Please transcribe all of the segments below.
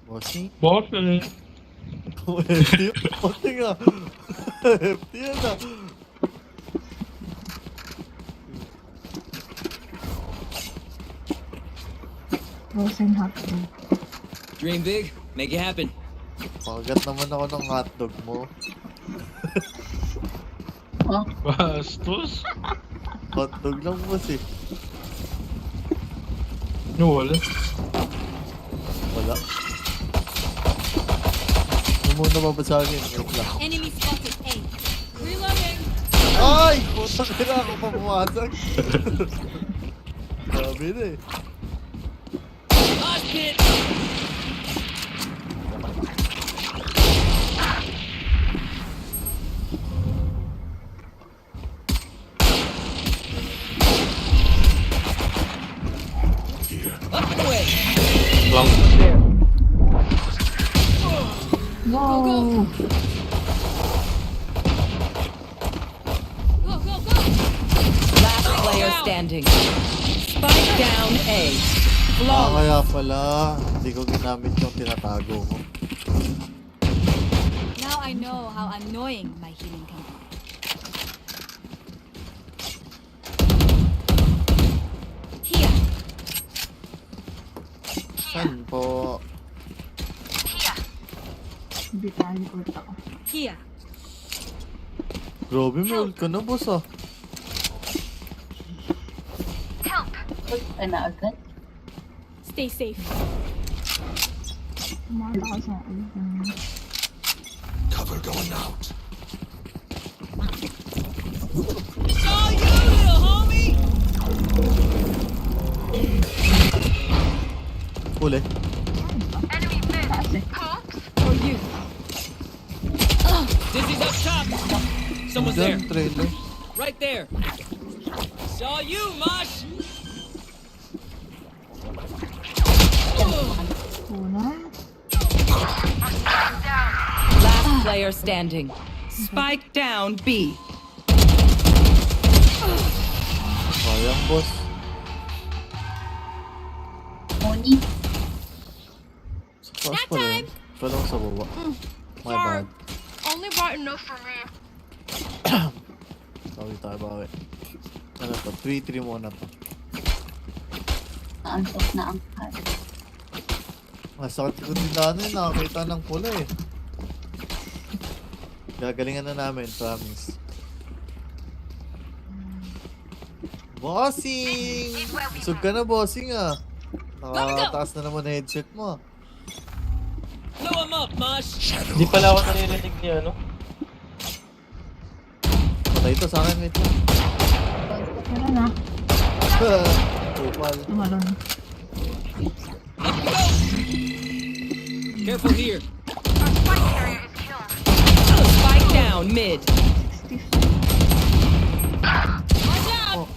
Bossing? Bossing. FT yun? Bossing ah. FT yun ah. Frozen hotdog. Dream big, make it happen. Pakagat naman ako ng hotdog mo. Oh, Bastos. Hotdog lang boss eh. No, wala. Wala. Ano muna babasagin? Wait lang. Enemy spotted A. Reloading. Ay! Putang ina ako pa pumasag. Sabi na eh. Mosh pit! Up and away! Long. wow! Go, go, go. Last player standing. Spike down A. Flawless. Kaya pala, hindi ko ginamit yung tinatago ko. Now I know how annoying my healing can be. Here. Saan po? Hindi tayo ult ako. Here. Grabe, may ult ka na boss ah. Ult ka na agad. Stay safe. Kumatakas ang ult na. Cover going out. Oh, you little homie! Huli. Taas eh. For you. Dizzy's up top! Someone's there. Diyan, trailer. Right there. Saw you, Mosh! Una. Last player standing. Spike down B. Sayang boss. Oni. Sa taas pala yun. Pala ko sa baba. My bad. Only brought enough for me. Bawi tayo, bawi. Ano to? 3-3 muna to. Naantok na ang card. Masakit ko din na ano yun, nakakita ng pula eh. Gagalingan na namin, promise. Bossing! Isog ka na, bossing ah. Nakataas na naman na headset mo ah. Blow him up, Mosh! Hindi pala ako naririnig niya, ano? Patay ito sa akin, wait lang. Pero na. Tupal. Tumalon. Up we go! Careful here. Spike down mid. 65. Watch out.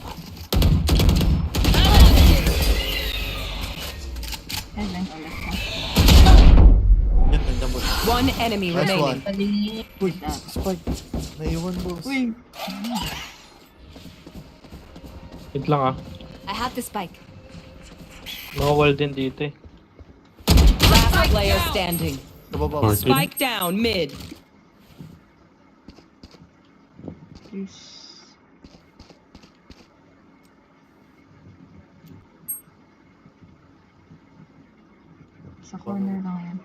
Ayan, ulit ka. Yan, nandiyan boss. One enemy Nice remaining. one. Bali. Uy, spike. Naiwan boss. Uy. Wait lang ah. I have the spike. Nakawal din dito eh. Last player standing. Sa baba boss. Spike down mid. Jeez. Sa corner lang yan.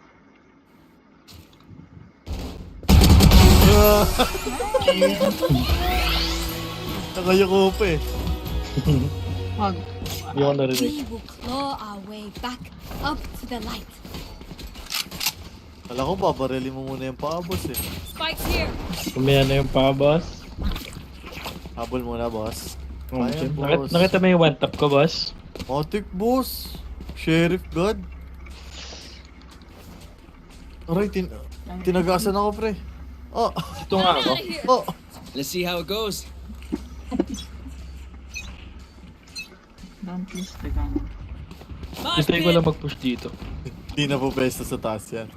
Nakayuko pa eh. Wag. Hindi ako narinig. We will claw our way back up to the light. Kala ko babarili mo muna yung paa boss eh. Spike's here. Kumaya na yung pa, boss. Habol muna boss. Okay. Ayan, boss. Nakita mo yung one tap ko, boss? Matik boss. Sheriff God. Aray, tinagasan ako pre. Oh, Ito nga ako. Out of here. oh. Let's see how it goes. Don't twist the gun. Mosh Hintay ko pit! lang mag-push dito. Di na po pwesto sa taas yan.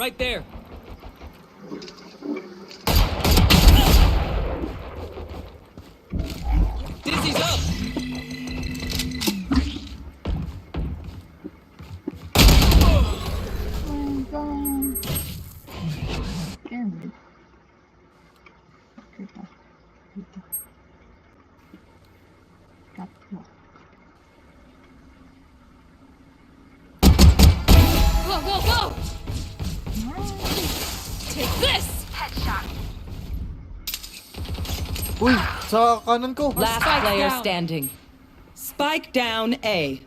Right there. Dizzy's up. Oh my god. Damn it. Kita. Kita. Catwalk. Go, go, go! Take this! Uy! Sa kanan ko! Last Spike player down. standing. Spike down A.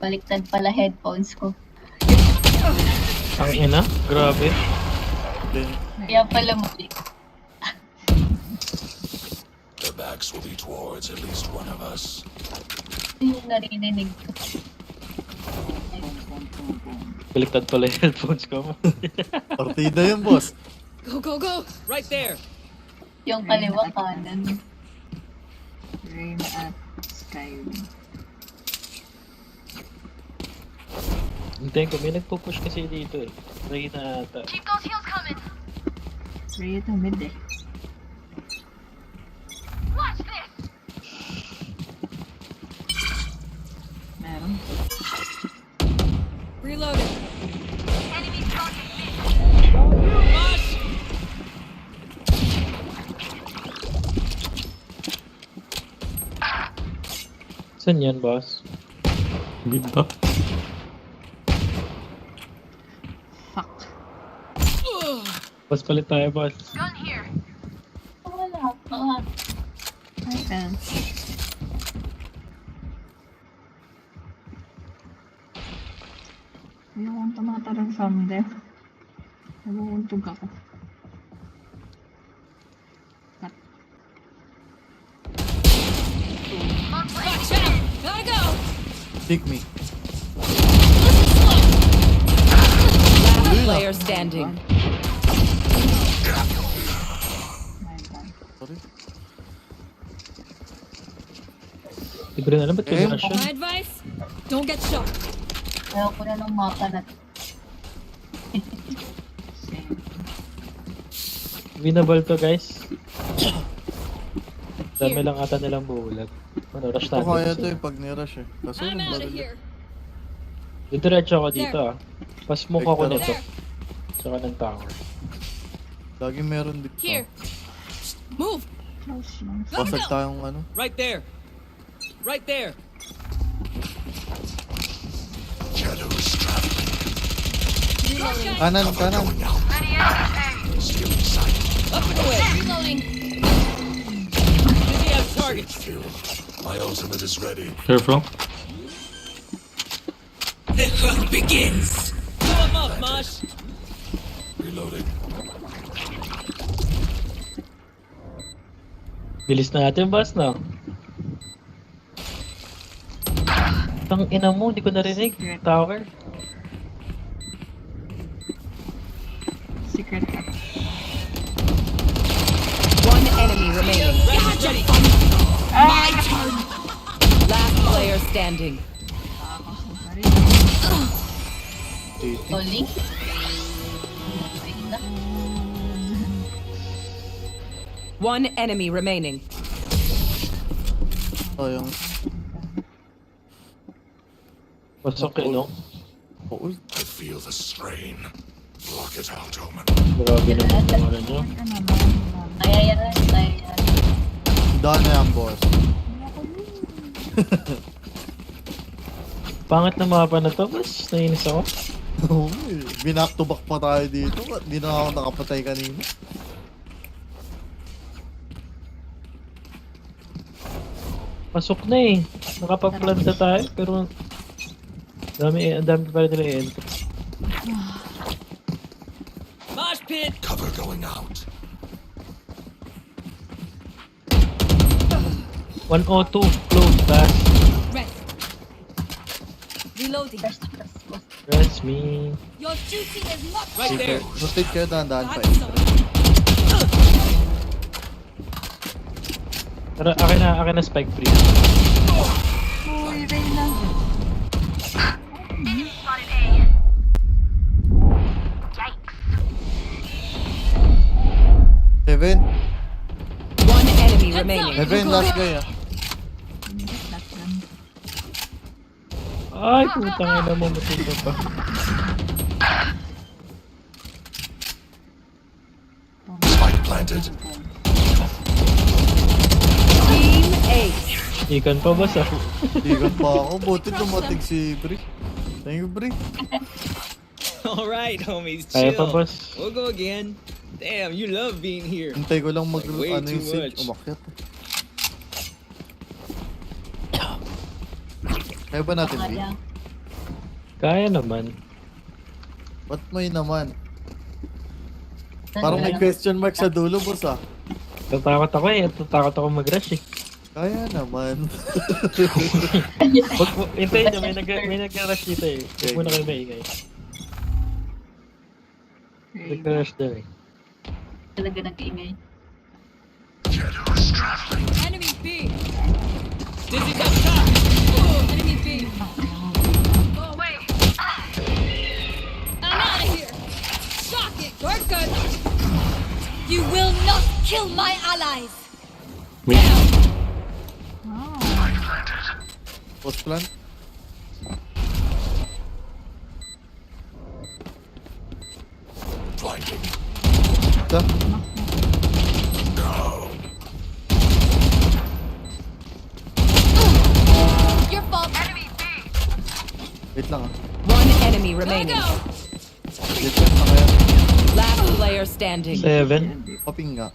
Baliktad pala headphones ko. Ang ina, grabe. Kaya pala muli. Their backs will be towards at least one of us. Yung narinig ko. Baliktad pala yung headphones ko. Partida yun, boss. Go, go, go! Right there. Yung kaliwa kanan. Rain at Skyrim. Hintayin ko, may nagpo-push kasi dito eh. Reyna ata. Rhea to mid eh. Meron. Reloading. Mosh. Saan yan, boss? Ganda. Fuck. Boss, palit tayo, boss. Wala pa. Hi, fans. Ayokong tumatarang someday. Nabubuntog ako. Cut. Watch out! Gotta go! Take me. Last player standing. My God. Sorry. Libre na lang, ba't kaya siya? My advice? Don't get shot. Ayaw ko na ng mapa na to. Same. Winnable to, guys. Dami lang ata nilang bulag. Ano, rush Ito kaya natin. to eh, pag nirush eh. Kaso I'm yung out of baril. here. Didiretso ako dito ah. Pasmoke ako There. nito. Tsaka ng tower. Lagi meron dito. Here. Move! Close lang. Pasag tayong ano. Right there. Right there. Shadows traveling. Reloading. Kanan, kanan. Going out. Stealing sight. Up and away. Reloading. Dizzy has targets. Field. My ultimate is ready. Careful. The hunt begins. Blow him up, Mosh. Reloading. Bilis natin, boss, no? Tang ina mo, hindi ko narinig. Tower. Secret cut. One enemy remaining. Ready. Last player standing. Tolling. Ayun na. One enemy remaining. Oh, yung... Pasok eh, no? Oo. I feel the strain. Block it out, Omen. Grabe naman yung ano nyo. Ano naman? Kaya yan. Kaya yan. Daan na yan, boss. Pangit na mapa na to, boss. Nainis ako. Oo eh. Binack to back pa tayo dito. Ba't di na ako nakapatay kanina? Pasok na eh. Nakapag-planta tayo, pero... Dami pa rin nila i-enter. Mosh pit. Cover going out. 102, close, fast. Rest. Reloading. Rest me. Your duty is not Right there. Rotate kayo dahan-dahan pa eh. That's all. Tara, akin na spike free. Uy, Reyna. Heaven. One enemy remaining. Heaven, last guy ah. Hindi, last round. Ay, putang ina mo, matito pa. Spike planted. Team Ace. Ikan pa ba sa? Digan pa ako. Buti dumating si Bri. Thank you, Bri. All right, homies, Kaya pa, chill. boss. We'll go again. Damn, you love being here. Hintay ko lang Way ano too yung Sage. much. Umakyat. Kaya ba natin, Bri? Kaya. Kaya naman. Ba't may naman? Parang may question mark sa dulo, boss ah. Tatakot ako eh. Tatakot ako mag-rush eh. Kaya naman. Hintayin nyo, may nag-rush dito eh. Huwag muna kayo maingay. Nag-rush daw eh. Talaga nag-iingay. Enemy B. Dizzy's up top. Enemy B. Go away. I'm out of here. Shocking. We're good. You will not kill my allies. Post plan? Blinding. Ito? Your fault. Enemy B. Wait lang ah. One enemy Gotta remaining. go. Wait lang na kaya. Last player standing. 7. Paping nga.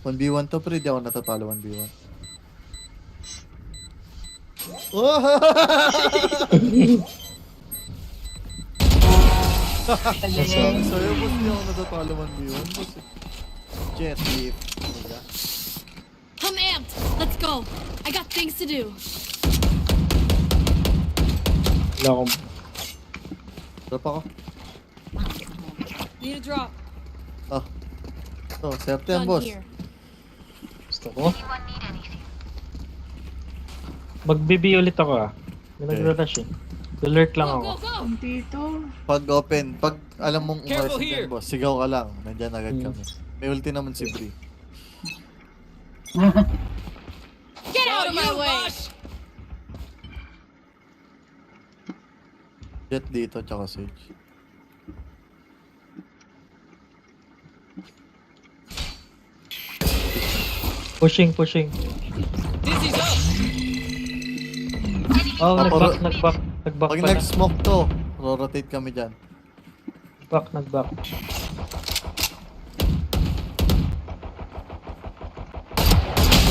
1v1 to, pero di ako natatalo 1v1. Oh! Galing. Sa'yo, boss, di ako natatalo 1v1. Boss, jet lift. Diba? I'm amped. Let's go. I got things to do. Wala akong... Drop ako. Need a drop. Ah. So, serte yan, Done boss. here. Gusto ko. Mag-BB ulit ako ah. May nag-rush eh. Alert lang Go, ako. go, go. Dito. Pag open, pag alam mong Careful umalis here. yan, boss, sigaw ka lang. Nandyan agad kami. May ulti naman si Bri. Get out of my way. Bosh. Jet dito, tsaka Sage. Pushing, pushing. Dizzy's up. Oh, Paro- nag-back Pag pala. nag-smoke to, rotate kami dyan. Nag-back.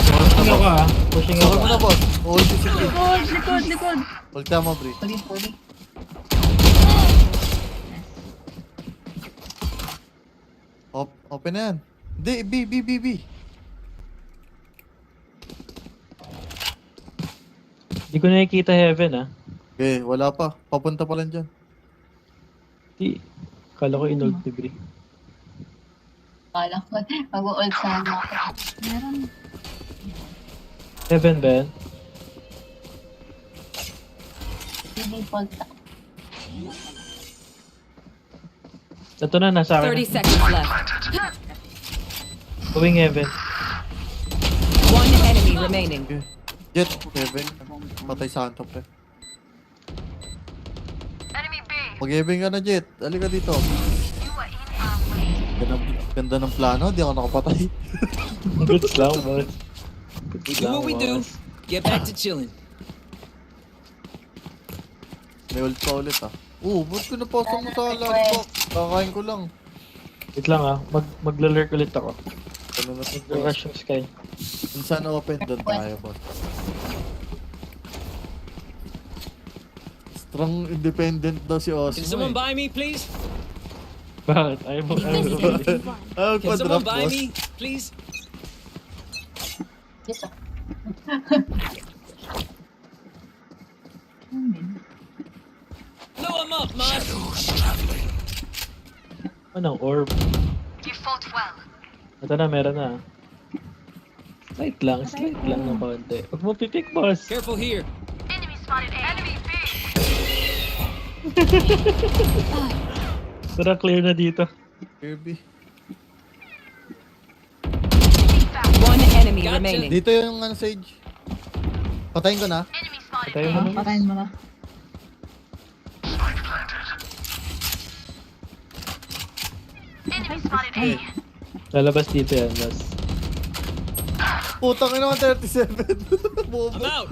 Pushing ako ah. Pushing ako. Smoke mo na, boss. Ulti si Bri. Likod. Ulti mo, Bri. Huli. Open na yan. Hindi, B. Di ko nakikita heaven ah. Okay, wala pa. Papunta pa lang dyan. Di. Kala ko inold ni Bri. Kala ko, mag-u-ult sana ako. Meron. Heaven ba yan? Default ako. Ito na, nasa akin. 30 seconds left. Going heaven. One enemy remaining. Okay. Jet, Kevin. Patay sa akin to, pre. Mag-Kevin ka na, Jet. Halika dito. Ganda ng plano, di ako nakapatay. Goods lang, boss. We do what we do. Get back to chilling. May ult pa ulit ah. Ba't ko napasok mo sa laptop? Kakain ko lang. Wait lang ah. Magla-lurk ulit ako. Ano na ito? Mag-rush yung sky. Kung saan open, doon tayo, boss. Strong independent daw si Osmo Can someone eh. buy me, please? Bakit? Ayaw mo. This is gonna be fun. Ayaw Can pa someone drop, buy boss. me, please? Yes, ah. Blow him up, man. Shadows traveling. Anong orb? You fought well. Ito na, meron na. Slight lang ng konti. Huwag mo pipick, boss. Careful here. Enemy spotted A. Enemy B. Tara, clear na dito. Kirby. One enemy Gotcha. remaining. Dito yung Sage. Patayin ko na. Patayin mo na. Patayin mo na. Lalabas dito yan, boss. Putang ina, 37. Bobo. I'm out.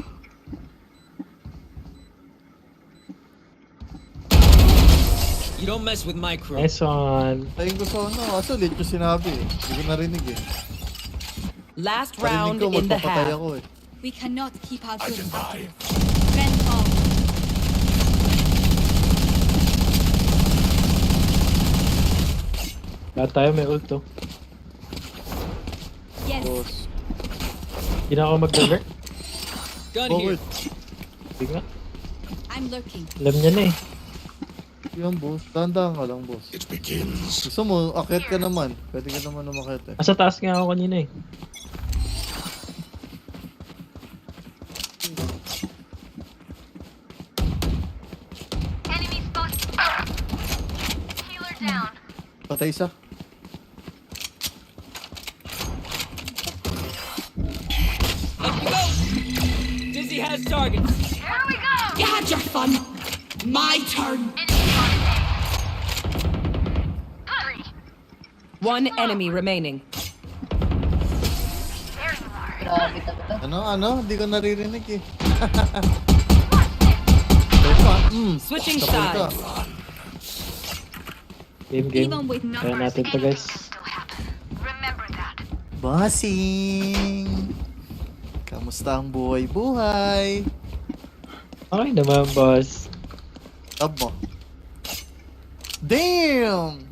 You don't mess with my crew. Nice one. Patayin ko sa ano. Kaso late ko sinabi eh. Hindi ko narinig eh. Last Parinig round ko, in the magpapatay half. ako eh. We cannot keep our I good can up. buy. Friend off. Lahat tayo may ult to. Yes. Boss. Hindi na ako mag-lurk. Gun Forward. here. Hindi nga. I'm lurking. Alam niya na eh. Yan boss. Tandaan ka lang boss. It begins. Gusto mo, akit ka naman. Pwede ka naman umakit eh. Asa taas nga ako kanina eh. Patay isa. Up you go. Dizzy has targets. You had your fun. My turn. One enemy remaining. Grabe talaga. Ano? Hindi ko naririnig eh. Teka, Switching tapos ka. sides. Game. Even with Kaya numbers, natin to guys. Bossing! Kamusta ang buhay-buhay? Okay naman, boss. Tab mo. Damn!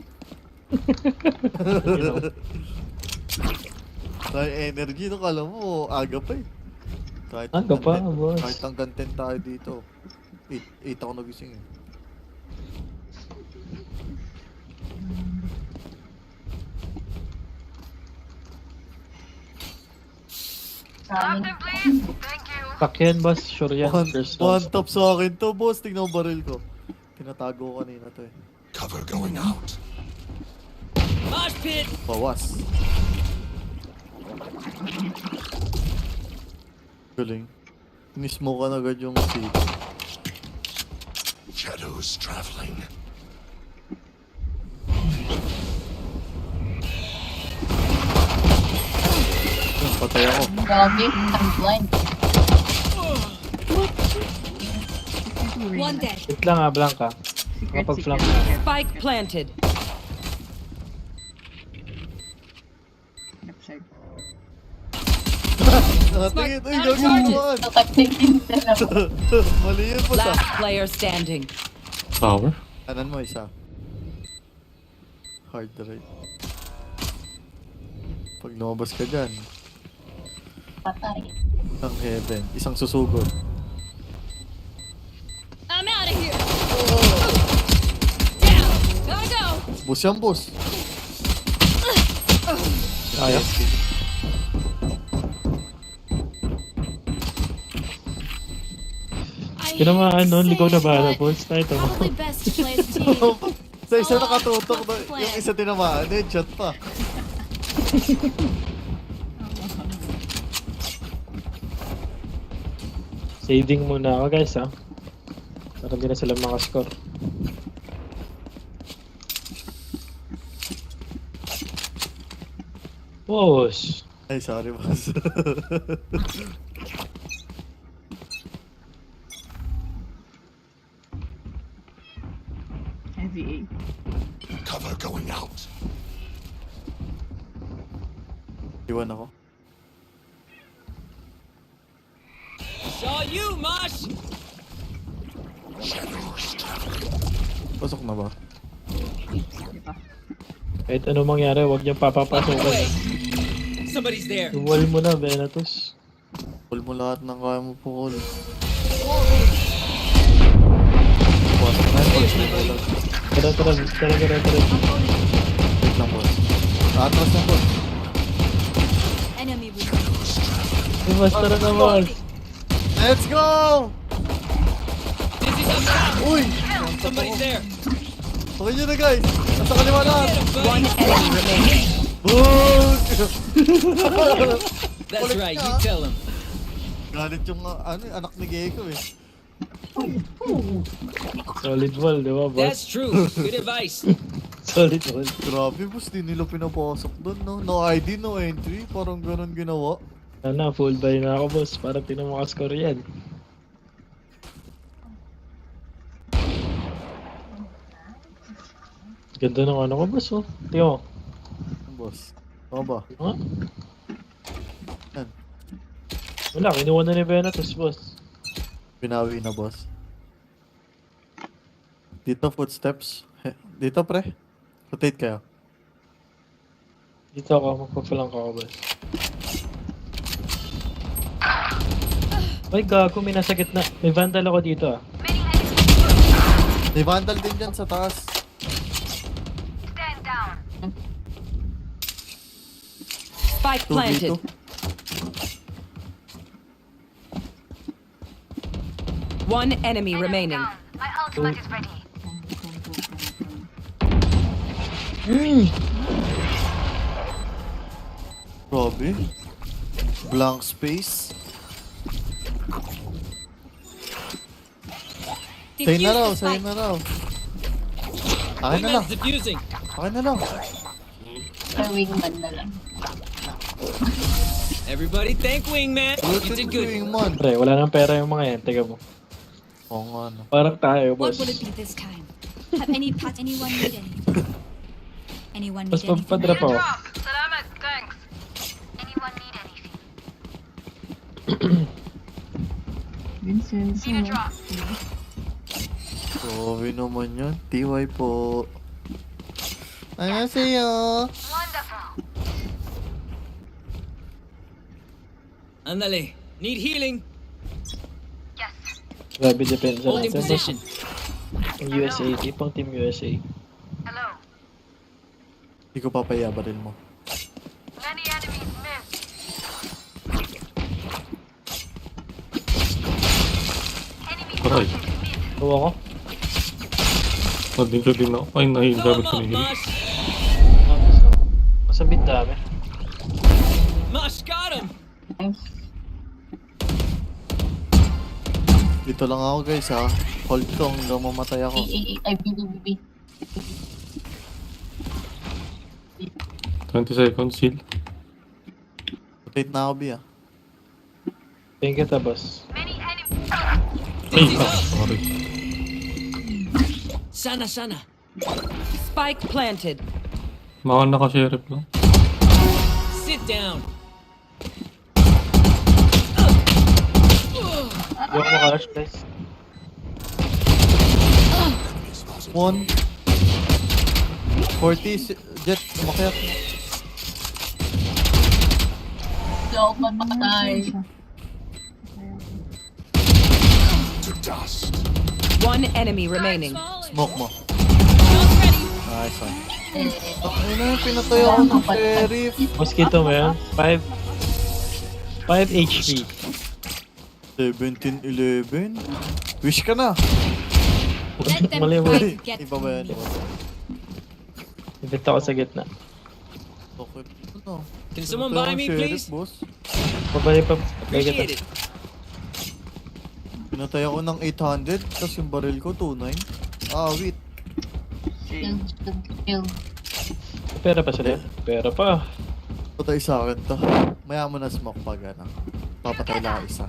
Dahil energy no, kala mo, aga pa eh. Kahit Aga pa, hanggang 10 boss. Kahit hanggang 10 tayo dito. 8 ako nagising eh. Sa amin. Pack yan, boss. Sure yan. First One round. top sa akin to, boss. Tingnan mo baril ko. Tinatago ko kanina to eh. Cover going out. Mosh pit. Bawas. Galing. Mismo ka na agad yung seat. Shadows traveling. Patay ako. Grabe, I'm blind. One dead. Wait lang Blanca. Kapag-flank na. Spike planted. Left side. Nakatingin. Uy, Smart. gagawin mo naman. Nakatingin na lang. Mali yun po sa. Last player standing. Power? Kanan mo isa. Hard right. Pag lumabas ka dyan, Patay. ang heaven. Isang susugod. I'm out of here. Down. Gotta go. Boss yan, boss. Ayaw. I Kinamaan nun, ligaw na bala, but boss. Tayo to. probably best to play as a team. Sa isa nakatutok na, yung isa tinamaan, headshot pa. Saving muna ako guys ha. Para hindi na sila makascore. Boss! Ay, sorry, boss. Heavy Cover going out. Iwan ako. Saw you, Mosh. Shadows traveling. Pasok na ba? Kahit ano mangyari, huwag niyang Out the way. papapasokan. Somebody's there. Wall mo na, Benatos. Pull mo lahat ng kaya mo po, Col. Pasok na yun, boss. Tara. Wait lang, boss. Atras lang, boss. Enemy with Ay, boss, tara na, boss. Let's go! Dizzy's up top. Uy! Somebody's there. Okay nyo na guys. Nasa kaliwa lahat. Get him, buddy. One enemy remaining. Boom! That's right. You tell him. Galit yung anak ni Gecko eh. Solid wall, di ba, boss? That's true. Good advice. Solid wall. Grabe boss, di nila pinapasok doon no. No ID, no entry. Parang ganun ginawa. Sana, full buy na ako, boss. Para tingnan mo ka-score yan. Ganda ng ano ko, boss, oh. Tingnan mo. Boss. Ano ba? Ha? Yan. Wala, kinuha na ni Venatus, boss. Binawi na boss. Dito footsteps. Dito pre. Rotate kayo. Dito ako, magpapalang ka ako, boss. Ay, gago, may nasa gitna. May vandal ako dito, ah. May vandal din dyan sa taas. Spike 2v2. planted. One enemy remaining. Grabe. Blank space. Sa'yo na raw, sa'yo na raw. Akin na lang, Wingman's defusing. akin na lang. Sa wingman na lang. Everybody thank Wingman. You Lutin did ko good. yung man. Pre, wala nang pera yung mga yan. Teka mo. Oo nga no. Parang tayo, What boss. will it be this time? Have anyone need anything? Anyone Mas need anything? papadrop ako. Vincent, so. Grabe naman yun. TY po. Annyeonghaseyo. Andale. Need healing. Grabe depensa Holding natin. position. Ang USA, tipong team USA. Hindi ko papayabarin mo. Aray, Tuwa ko. nandito din ako. Ay, nahil Blow dapat him up, pinahil. Mosh. Masabit dami. Mosh got him. Nice. Dito lang ako guys ha. Hold ko hanggang mamatay ako. Ay, BBB. 20 seconds, heal. Rotate na ako Bia. Thank you, boss. Ay, sorry. Sana, sana. Spike planted. Baka naka-sheriff lang. Sit down. Yung makarush, guys. 1 40 jet umakyat. Hindi ako patay. To dust. One enemy remaining. Smoke mo. Not ready. Nice one. Ano na yung pinatay ako ng sheriff. Mosquito mo yan. 5 HP. 17-11. Wish ka na. Let them Mali mo. try to get Iba ba yan? Ibit ako sa gitna. Okay. Ano? Can someone Pinatay buy akong me, sheriff, please? boss. Pabalik pa. Appreciate it. Pinatay ako ng 800, tapos yung baril ko 29. Ah, wait. Shield. Pera pa sila. Pera pa. Patay sa akin to. Maya mo na smoke pag ano. Papatay lang ako isa.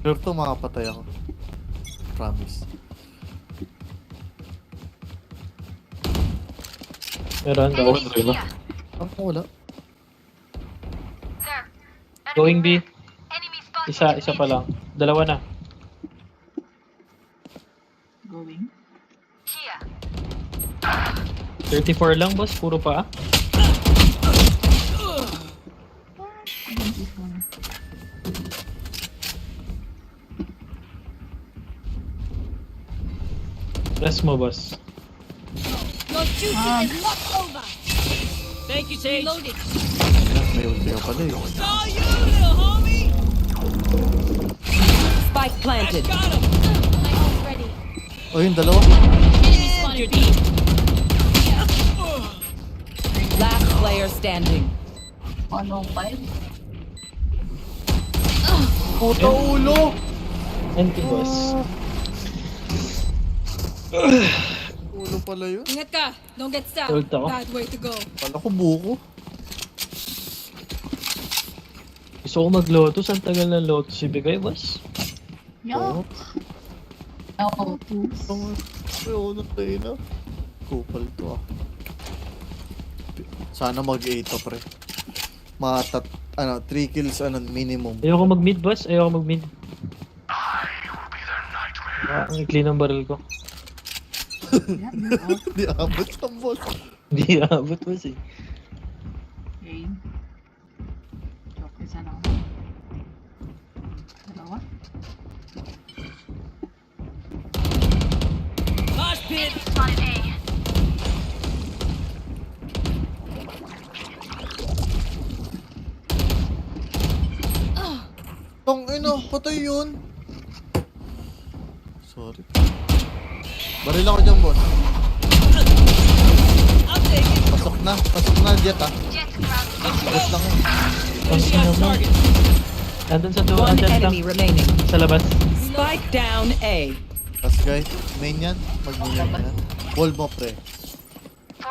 Sure to makapatay ako. Promise. Meron daw. Okay na. Ano wala? Going B. Isa pa lang. Dalawa na. Going. 34 lang, boss. Puro pa. 24. Rest mo, boss. Your duty is not over. Thank you, Sage. Reloading. May ulti ka pala eh. Saw you, little homie. Spike planted. Got him. My ult ready. O yung dalawa. Enemy spotted B. Last player standing. 105. Puta ulo! NT boss. Ulo pala yun. Ingat ka. Don't get stabbed. Ult ako. Bad way to go. Pala ko buko. Gusto ko mag-lotus. Ang tagal ng lotus ibigay, boss. Yo. Ang Oh. ayaw na tayo na. Kupal to ah. Sana mag-8 pre. Mga 3 kills minimum. Ayoko mag-mid, boss. Ayoko mag-mid. Ang ikli ng baril ko. Yeah, you're out. Di abot ang boss. Hindi abot, boss eh. Okay. Joke, isa lang. Dalawa? Mosh pit. Tong patay yun. Sorry. Baril ako dyan, boss. I'll take it. Pasok na, Jet ah. Boss lang yun. Ang sino mo? Nandun sa duwa, One andyan enemy lang. remaining. Sa labas. Spike down A. Tapos guys, main yan. Mag-main yan. Ball mo, pre.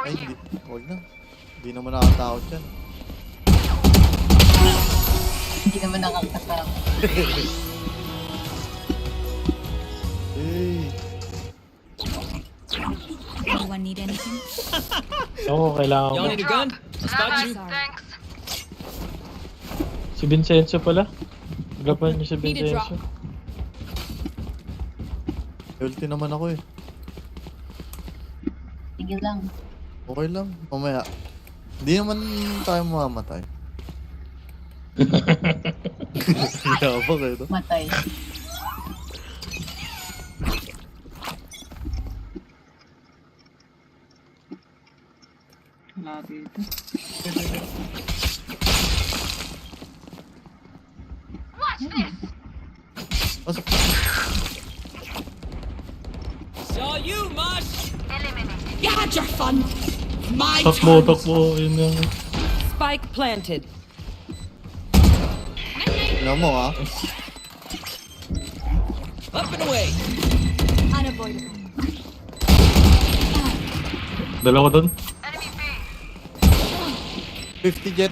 Ay, hindi. Huwag na. Hindi naman nakatakot yan. Hindi naman nakakasama. Hey. Anyone need anything? Oo, kailangan Y'all ko. need a gun? I'll spot you. Sorry. Si Vincenzo pala. Gapan niyo si Need a drop. Vincenzo. Ulti naman ako eh. Sige lang. Okay lang. Mamaya. Hindi naman tayo mamamatay. Yabang eh, no? Matay. Wala dito. Pasok. It's all you, Mosh. You had your fun. My Takbo, turn. takbo. Ayun na. Spike planted. Tignan mo ah. Up and away. Unavoidable. Dalawa doon. 50 Jet.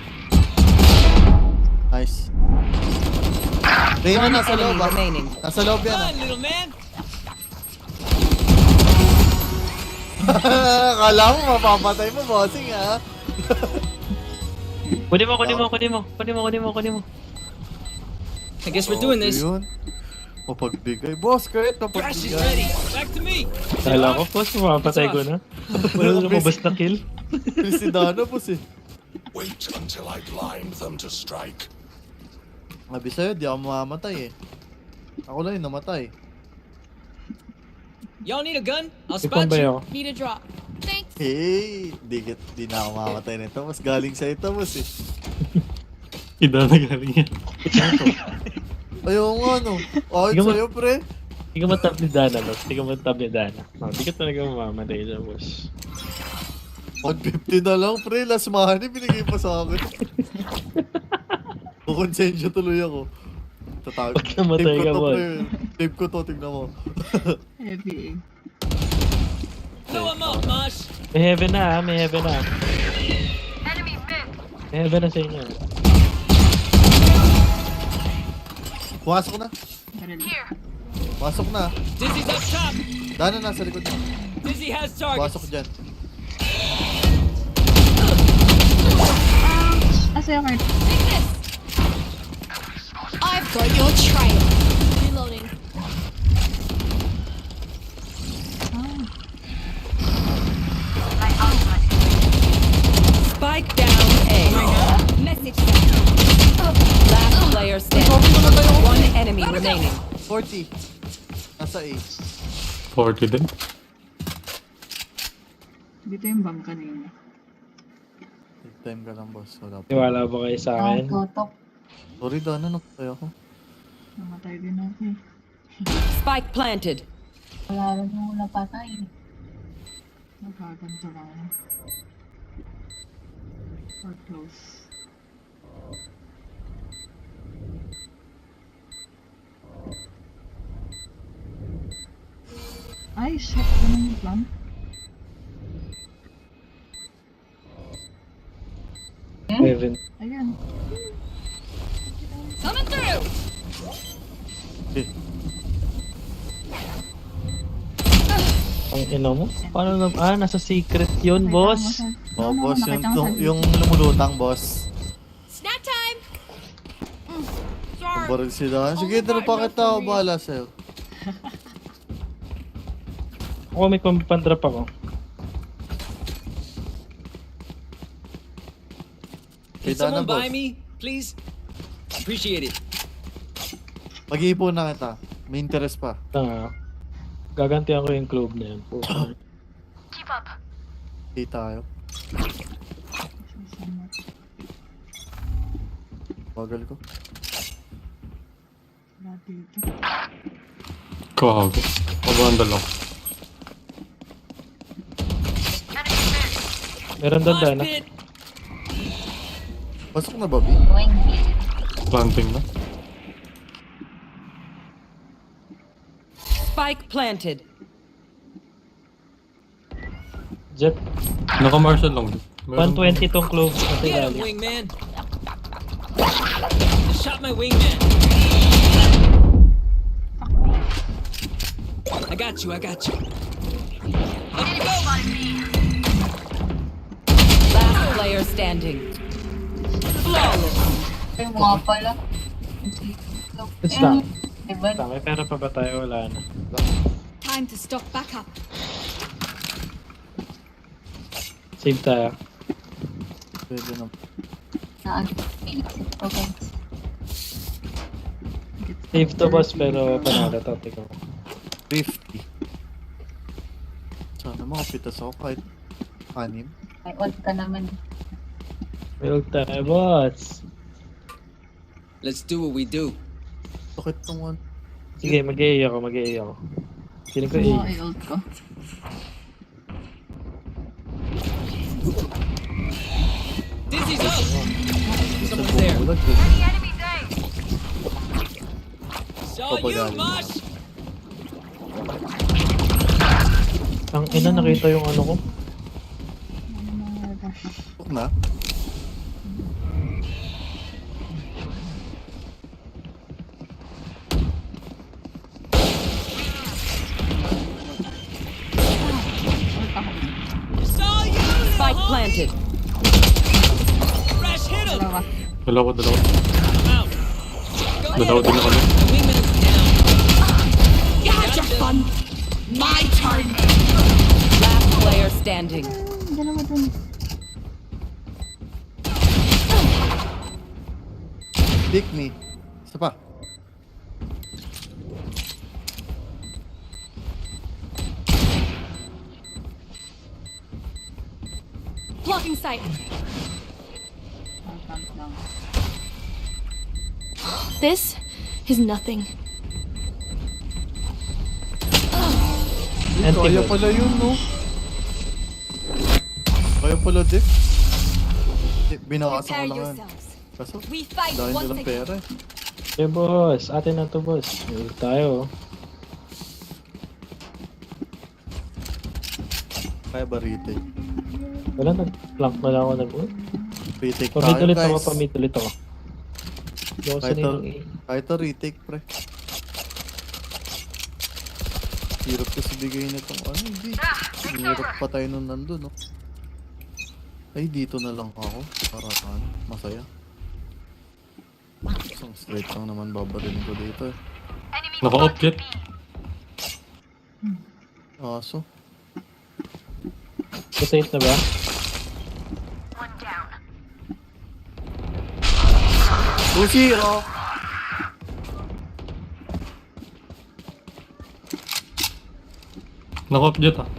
Nice. Reyna One nasa enemy loob ah. remaining. Nasa loob yan ah. Come on, little man. Akala mo mapapatay mo, bossing ah. Kunin mo, kunin mo, kunin mo. Kunin mo, kunin mo, kunin mo. I guess we're doing this. Yun. Mapagbigay. Boss, kahit Crash is mapagbigay. ready. Back to me. Kala ko, boss, mapapatay ko na. Wala na lumabas na kill. Presidano, boss eh. Wait until I blind them to strike. Sabi sa'yo, di ako mamamatay eh. Ako lang yung namatay. Y'all need a gun? I'll Ipon spot ba you. ako? Need a drop. Thanks. Hey, di na ako mamamatay nito. Mas galing sa ito, boss eh. Ida na galing yan. Ayaw nga no. Ayos Ikaw sa'yo, pre. Hindi ka matab ni Dana, boss. Hindi ka matab ni Dana. Hindi ka talaga mamamatay dyan, boss. Pag 50 na lang, pre. Last money, binigay pa sa akin. Kukonsensya tuloy ako. Tatawag. Pag namatay Tape ko ka, to, boy. pre. Tape ko to, tignan mo. Heavy eh. Blow him up, Mosh. May heaven na, may heaven na. May heaven na sa inyo. Pumasok na. Baril. Pasok na. Dizzy's up top. Dana nasa likod mo. Dizzy has targets. Pasok dyan. Sa'yo, Kurt. Take this. I've got your trail. Reloading. Spike down A. Message. Last player standing. One enemy remaining. 40. Nasa A. 40 din. Dito yung bomb kanina. Take time ka lang, boss. Wala pa. Tiwala ba kayo sa akin? Tutok. Sorry, Dana. Napatay ako. Namatay din ako eh. Spike planted. Wala rin mo napatay. Nagaganto lang. Or close. Ay, shit. Ganun yung plan. Heaven. Ayan. Coming through! Eh, Ang ina mo? Paano na? Ah, nasa secret yun, boss. oh, boss, yung lumulutang, boss. Snack time! Baril sila. Sige, tira pa kita. Ako bahala sa'yo. Ako may pandrap ako. Can Kita na, someone buy boss. me, please? Appreciate it. Mag-iipon na kita. May interest pa. Gagantihan ko yung club na yun. Di tayo. Bagal ko. Wala dito. Kawago. Pabanda lang. Meron doon Mosh dana. pit! Pasok na, Bobby. Going B. Planting na. Spike planted. Jet. Naka-martial lang. Meron- 120 tong club. Nasa Get him, ilalim. wingman! Just shot my wingman. I got you, I got you. Let's go! Last player standing. Flawless. Ay, mga pala. It's lang. Diba? May pera pa ba tayo? Wala na. Time to stock back up. Save tayo. Pwede na. Okay. Save to, boss, pero panalo to. Tingnan mo. 50. Sana makapitas ako kahit 6. May ult ka naman. May ult tayo, boss. Let's do what we do. Bakit tong one? Sige, mag-A ako, mag-A ako. Feeling ko A. Mga i-ult ko. Dizzy's up! Someone's there. Bulag din. Saw you, Papagaling. Mosh! Ang ina, nakita yung ano ko. Pasok na. Saw you, little Spike homie! planted. Fresh hit him! Dalawa. Dalawa. I'm out. Go Dalawa din ako. My wingman is down. You had your fun. My turn. Last player standing. Dalawa dun. Pick me. Isa pa. Blocking sight. Plant lang. This is nothing. Anti Kaya pala yun, no? Kaya pala, Dick. Binakasan ko Prepare lang yan. yourselves. Kaso, We fight dahil once nilang again. pera eh. Eh, boss. Atin na to, boss. May ult tayo. Kaya ba retake? Wala, nag-flank na lang ako nag-ult. Retake Pamid tayo, ulit ako, guys. pamid ulit ako. Hindi ako Kahit sanay to, ng A. kahit to retake, pre. Hirap kasi bigay na itong ano, hindi. Hirap pa tayo nung nandun, no? Ay, dito na lang ako. Para ano, masaya. Isang straight lang naman babarilin ko dito eh. Naka-off jet. Aso. Rotate na ba? Sushi, oh! Naka-off jet ah.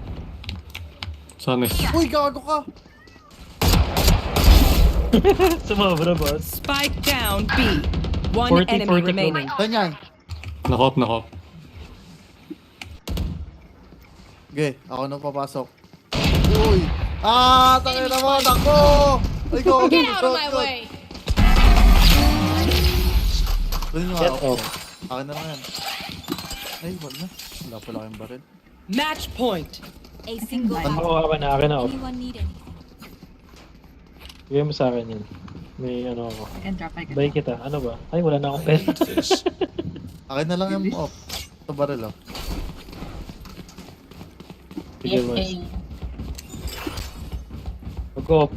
Sana eh. Uy, gago ka! Sumabra, boss. Spike down B. One 40, enemy 40 remaining. Ganyan. Naka-off. Okay, ako na papasok. Uy! Tangin na mo! Takbo! Ay, go! Get out of my way! Doon yung Get ako. off. Akin na lang yan. Ay, wag na. Wala pala kayong baril. Match point. A single Ano battle. ko akin na off. Anyone need anything? Bigyan mo sa akin yan. May ano ako. I can drop, I can Bay drop. kita. Ano ba? Ay, wala na akong pera. This. Akin na lang yung off. Ito baril oh. Bigyan mo. PSA. Mag-off.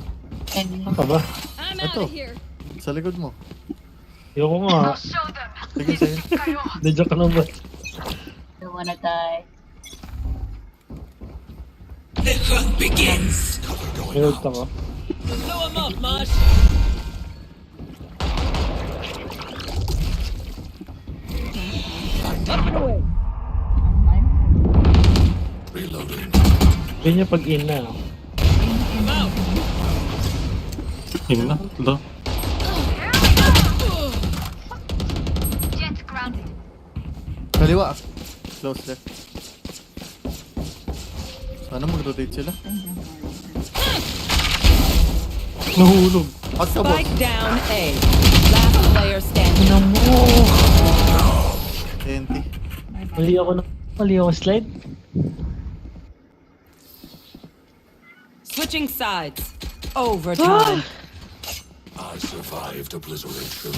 Ano ka ba? I'm Ito. out of here. Sa likod mo. Ayoko nga. Sige, sige. Nadya ka lang ba? Don't wanna die. The hunt begins. May ult ako. Blow him up, Mosh. Online. Reloading. Yun yung pag-in na. I'm out. In na. Lo. Jet grounded. Kaliwa. Close left. Sana mag-rotate sila. Nahulog. Pagka boss. Spike down A. Last player standing. Ano mo? TNT. Mali ako slide. Switching sides. Overtime. I survived obliteration.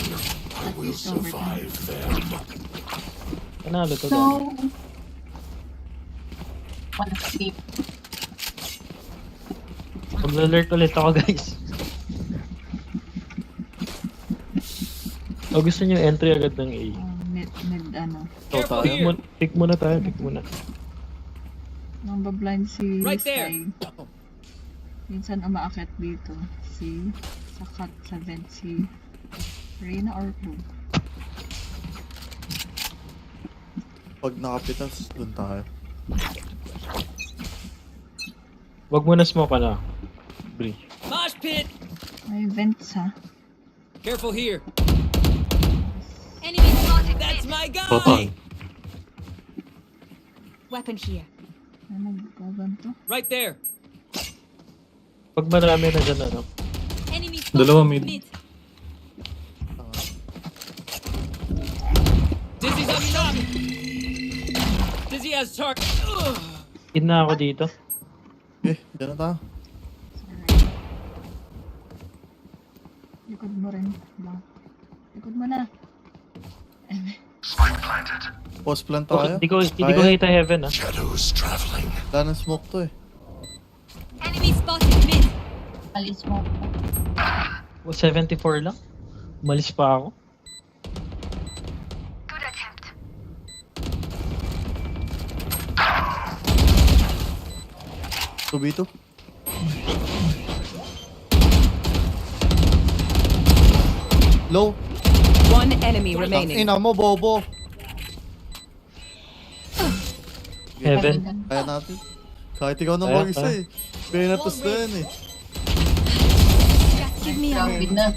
I will survive them. Panalo to. So, wanna sleep. Mag-alert ulit ako guys. O gusto nyo entry agad ng A. Mid, ano. Careful tayo. here. Pick muna tayo, pick muna. Nang bablind si Right there. Sky. Minsan umaakit dito. Si sa cut sa vent si Reyna or Blue. Pag nakapitas, dun tayo. Wag mo na smoke na. Bri. Mosh pit. May vents ha. Careful here. Enemy spotted. That's my guy. Patay. Weapon here. Ano nagkaganto? Right there. Pag marami na dyan ano. Enemy spotted. Dalawa mid. Dizzy's up top. Dizzy has target. In na ako dito. Dyan na tayo. Likod mo rin. Ba? Likod mo na. Post plant Oh, tayo. hindi ko Kaya? hita heaven ah. Shadows traveling. Wala ng smoke to eh. Enemy spotted. Mid. Alis mo. 74 lang. Umalis pa ako. Good attempt. Tubito. Low. One enemy remaining. Ina mo, bobo. Heaven. Kaya natin. Kahit ikaw na Kaya, mag-isa kaya. eh. Benatos na yan eh. Just give me a Grabe moment. na.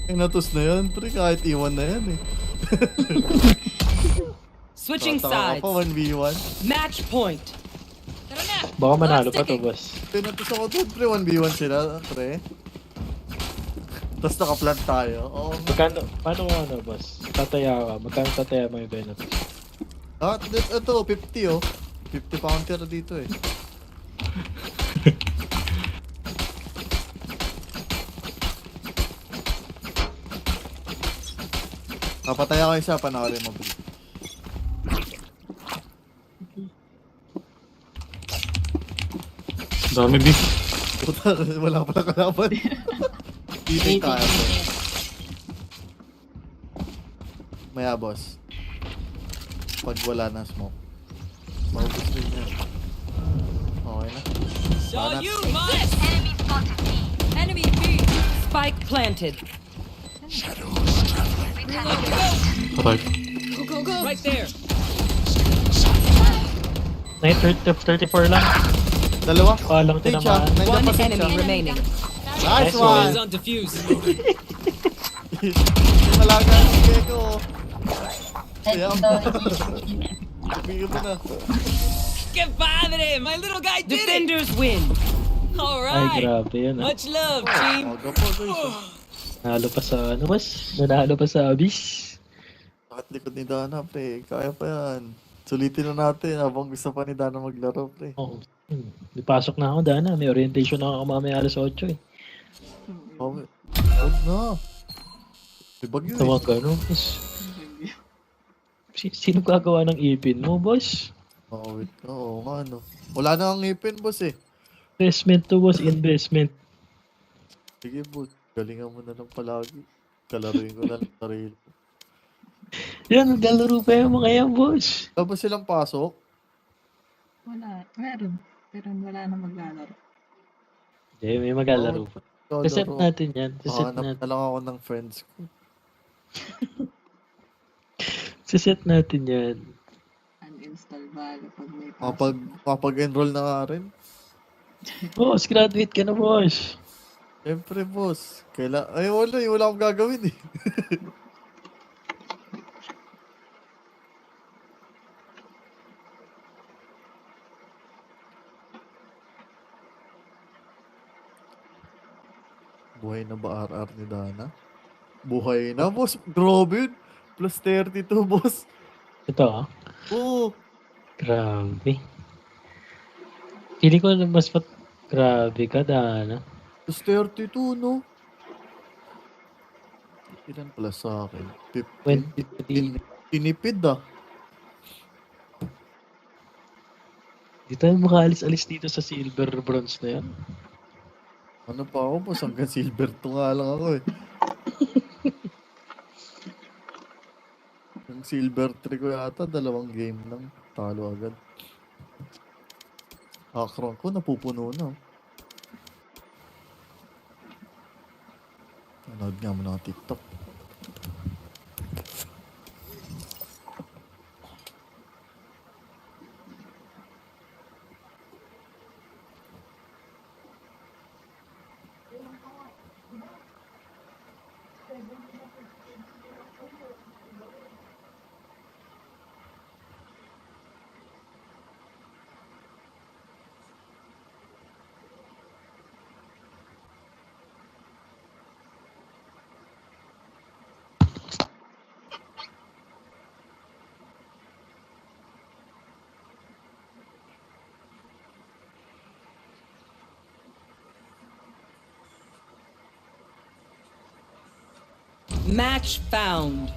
Benatos na yan, pre. Kahit iwan na yan eh. Switching Tatawa ka sides. pa, 1v1. Match point. Tara na. Baka manalo pa to boss. Benatos ako doon, pre. 1v1 sila, pre. Tapos nakaplant tayo. Oo. Magkano, paano mo ano boss? Tataya ka. Magkano tataya mo yung benefit? Ito, 50 oh. 50 counter dito eh. Kapatay ako isa, panoorin mo. Bri. Dami B. Puta, wala pala kalaban. Hindi tayo. Maya boss. Pag wala na smoke. Maubos rin yan. Okay na. Saw Banat. you, Mosh. Enemy spotted. B. Enemy B. Spike planted. Shadows traveling. Reload to go. Patay. Go, go, go. Right there. Night 34 lang. Dalawa. Palang Take siya. tinamaan. Nandiyan One pa siya. enemy remaining. Nice Nice one! Is on defuse. Malaga si Gecko. Let's Yeah. go. Bigyan mo na. Que padre! My little guy did it! Defenders win. Ay, Alright! grabe yun ah. Much love, team! Aga pa guys. Nanalo pa sa ano, boss? Nanalo pa sa Abyss. Bakit likod ni Dana, pre? Kaya pa yan. Sulitin na natin habang gusto pa ni Dana maglaro, pre. Oo. Di pasok na ako, Dana. May orientation na ako mamaya alas 8 eh. Okay. Huwag na. May bagyo eh. Tawag ka, no? Boss. Sino gagawa ng ipin mo, boss? Oh, wait. Oo nga, no. Wala na ang ngipin, boss eh. Investment to, boss. Investment. Sige, boss. Galingan mo na lang palagi. Kalaruin ko na lang sarili. Yan, naglalaro pa yung mga yan, boss. Wala ba silang pasok? Wala. Meron. Pero wala na maglalaro. Hindi, may maglalaro pa. Reset natin yan. Reset Hanap natin. na lang ako ng friends ko. Reset natin yan. Uninstall Valo pag may pasok. Kapag-enroll na nga rin. Boss, graduate ka na, boss. Siyempre, boss. Ay, wala akong gagawin eh. Buhay na ba RR ni Dana? Buhay na, boss. Grabe yun. Plus 32, boss. Ito, ah. Oo. Grabe. Pili ko na mas grabe ka, Dana. Plus 32, no? Ilan pala sa akin? 23. Tinipid ah. Di tayo makaalis-alis dito sa silver bronze na yan. Ano pa ako, boss? Hanggang silver 2 nga lang ako eh. Yung silver 3 ko yata, 2 game lang. Talo agad. Akron ko, napupuno na. Nanood nga mo ng TikTok. Match found.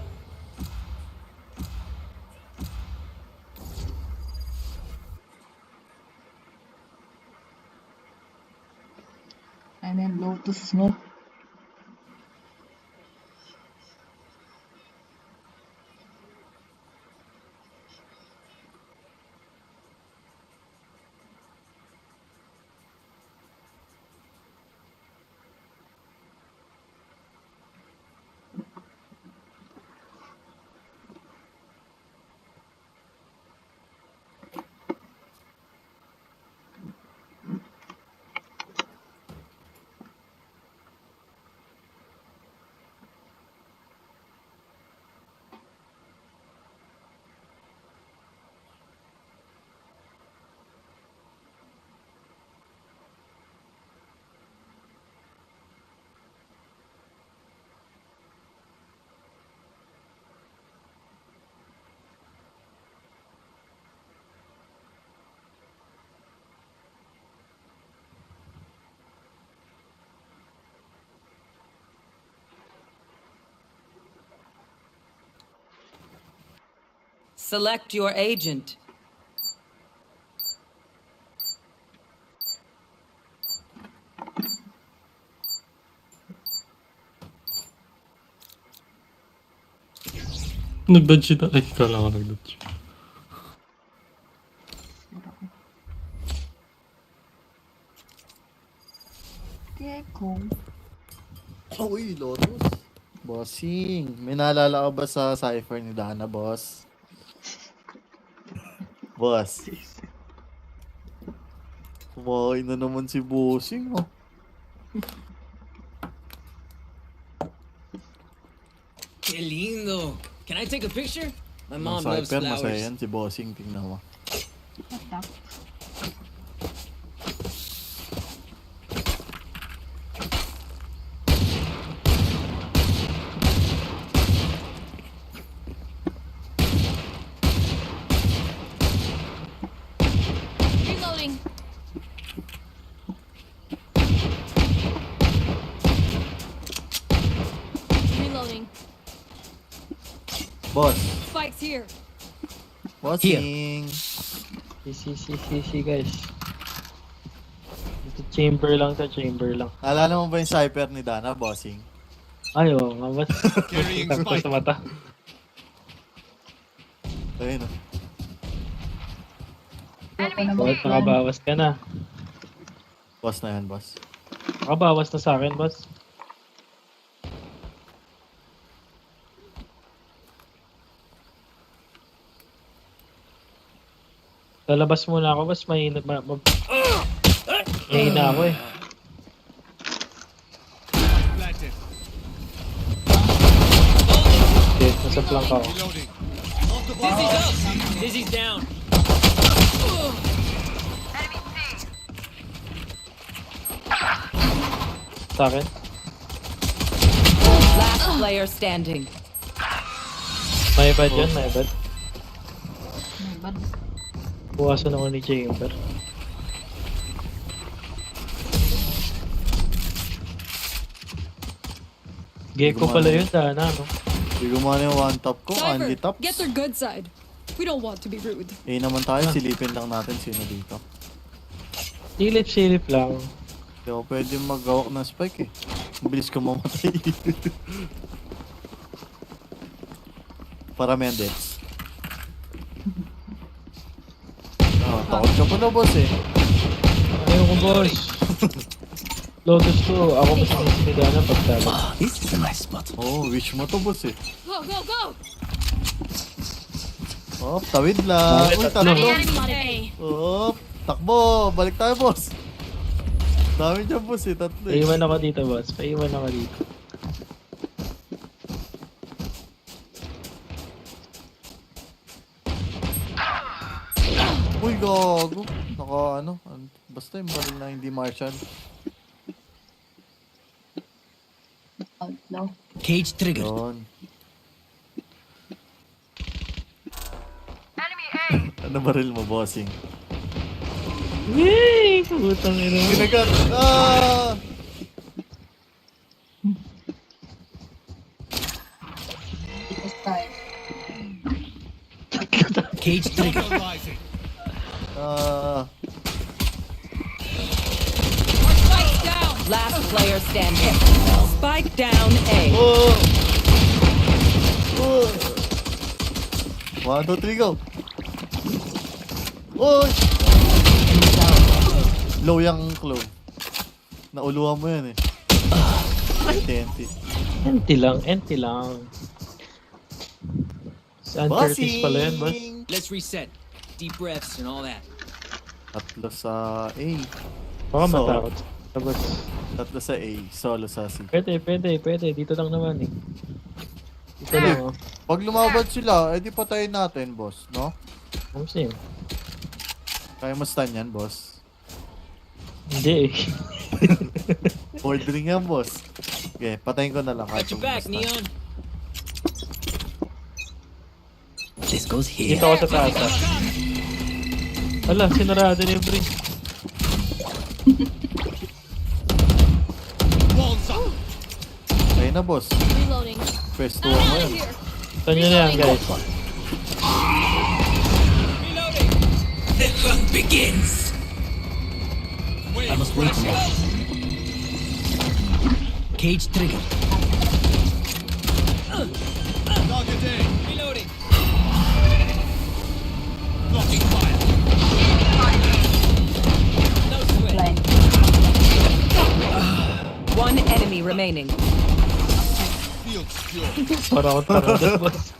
And then Lotus Smoke. Select your agent. Nag-dodge siya. Ay, kala ko nag-dodge. Gecko. Uy, Lotus. Bossing. May naalala ka ba sa cipher ni Dana, boss? Boss. Kumain na naman si Bossing, oh. Que lindo! Can I take a picture? My Ang mom loves cipher, masaya flowers. yan si Bossing. Tingnan mo. Attack. Reloading. Reloading. Boss. Spikes here. Bossing. Si guys. Ito chamber lang to, chamber lang. Alala mo ba yung cypher ni Dana, bossing? Ay, oo nga, mas. Carrying Tangko spike. sa mata. Ayun o. Ayoko na Bakit mag-plan. nakabawas ka na? Boss na yan, boss. Nakabawas na sa akin, boss. Lalabas muna ako, boss. Mahina ako eh. Planted. Okay, nasa flank ako. Reloading. Dizzy's up. Dizzy's down. Sa akin. Last player standing. May bad yun, may bad. May bad. Buwasan ako ni chamber. Gecko pala yun, Dana, no? Hindi gumana yung one top ko, Cypher, Andy tops. get their good side. We don't want to be rude. Eh naman tayo, silipin lang natin sino dito. Silip lang. Hindi ako pwede mag-gawak ng spike eh. Mabilis ko mamatay. Para Mendez. Takot ka pa na, boss eh. Ayoko, boss. Lotus to, ako mas nasisigana pagtalo. This is a nice spot. Oh, wish mo to, boss eh. Go, go, go! Oh, tawid lang. Uy, tatlo. Enemy A. Oh, takbo. Balik tayo, boss. Dami dyan, boss eh. Tatlo eh. Paiwan ako dito, boss. Paiwan ako dito. Uy, gago. Basta yung baril na hindi Marshall. Outlaw. Cage trigger. Yun. Ano baril mo, bossing? Yay! Putang ina mo. Ginagat! Ah! Dito start. Cage trigger. Rising. Ah! Spikes down. Last player standing. Spike down A. Oh! Oh! 1, 2, 3, go! Oy! Low yung clone. Nauluhan mo yan eh. TNT. Empty lang. Sa Antarctic pala yan, boss. Let's reset. Deep breaths and all that. Tatlo sa A. Baka So- matakot. Tapos, Tatlo sa A. Solo sa C. pwede. Dito lang naman eh. Dito lang, oh. Pag lumaban sila, edi patayin natin, boss, no? Same. Kaya mo stun yan, boss. Hindi eh. Ordering yan, boss. Okay, patayin ko na lang. Got your back, kung ma-stun. Neon. This goes here. Dito ako sa taas. Ah. Wala, sinarado na yung bridge. Walls up. Ayun na, boss. Reloading. Pwesto mo yan. Here. Saan nyo na yan, guys? Reloading. The hunt begins. Wait, I must wait. Cage trigger. Target A. Reloading. Blocking fire. No sweat. Blind. One enemy remaining. Field secure. Para ako tarado, boss.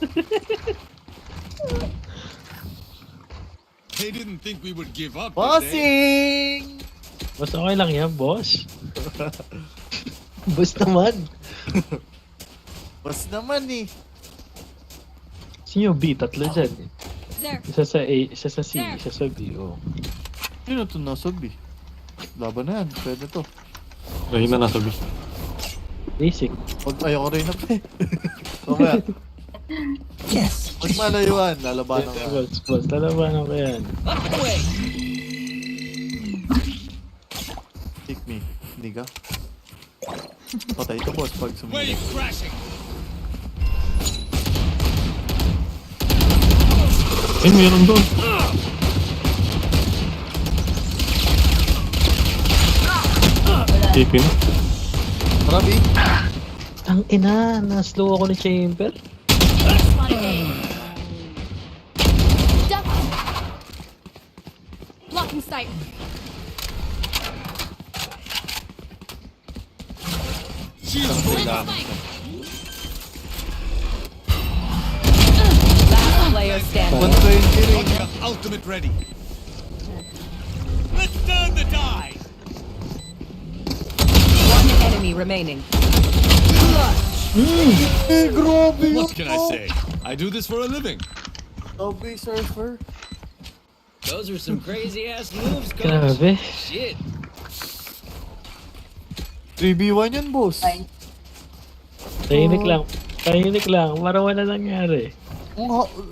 They didn't think we would give up. did they? Bossing! Boss, okay lang yan, boss. Boss naman. Boss naman eh. Sino B? Tatlo dyan. There. Isa sa A, isa sa C, isa sa B. Oh. Sino ito nasa B? Laban na yan. Pwede to. Reyna nasa B. Basic. Pag ayoko rin na pre. Mamaya. Yes. Pag malayuan, lalabanan ka. Boss, lalabanan ko yan. Up the way. Pick me. Hindi ka. Patay ka boss pag sumili. Eh, meron doon. TP na. Marami. Ang ina, na-slow ako ni Chamber. Duck. Blocking sight. Last player standing. 120 rin. Ultimate ready. One enemy remaining. Eh, grabe yun. What can I say? I do this for a living. Grabe, surfer. Those are some crazy ass moves, coach. Grabe. Shit. 3v1 yun, boss. Fine. Tahimik lang. Tahimik lang. Para wala nangyari.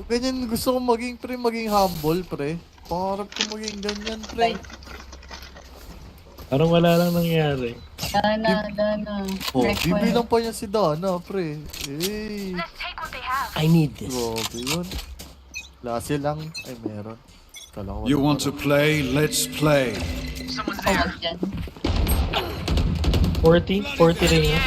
Ganyan gusto ko maging, pre, maging humble, pre. Pangarap ko maging ganyan, pre. Parang wala lang nangyari. Dana. Oh, Request. bibilang pa niya si Dana, pre. Eh, I need this. grabe yun. Lase lang. Ay, meron. Kala ko You wala want to play? Let's play. Tawag dyan. 40 rin yun.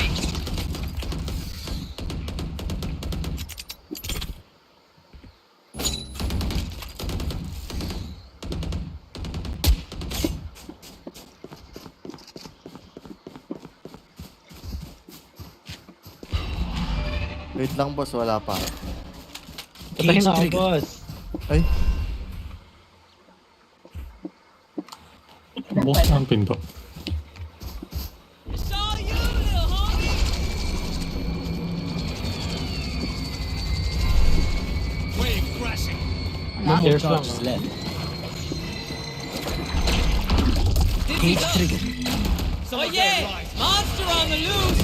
Wait lang, boss. Wala pa. Patayin na ako, boss. Ay, Boss na ang pinto. Stairs lang. Charges left. Cage trigger. Oh yeah! Monster on the loose!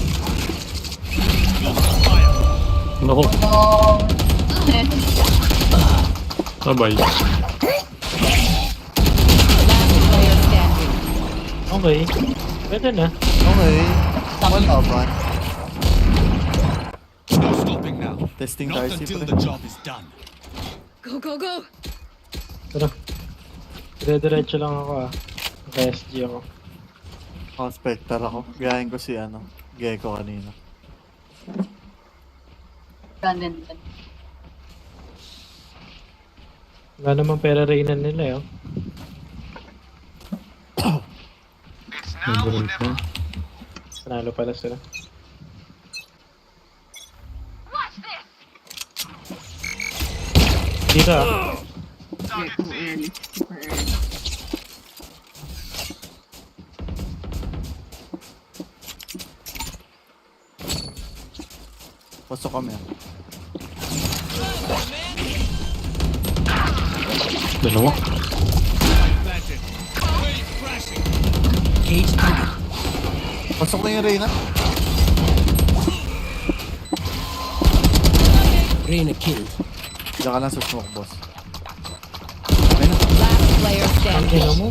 Naku, Oh. sabay. Last player standing. Okay. Pwede na. okay. Wala ba? No stopping now. Testing tayo si pre. job is done. Go, go, go. Tara. Dire-diretso lang ako ah. Naka-SG ako. Oh, Spectre ako. Gayahin ko si ano, Gecko kanina. Ganun. Wala namang pera Reyna nila eh. Oh. Nag-roll pa. Panalo pala sila. Dito ah. Okay, too early. Super early. Pasok kami. Dalawa. Cage trigger. Pasok na yung Reyna. Reyna killed. Diyan ka lang sa smoke, boss. Last player standing. Tingnan mo.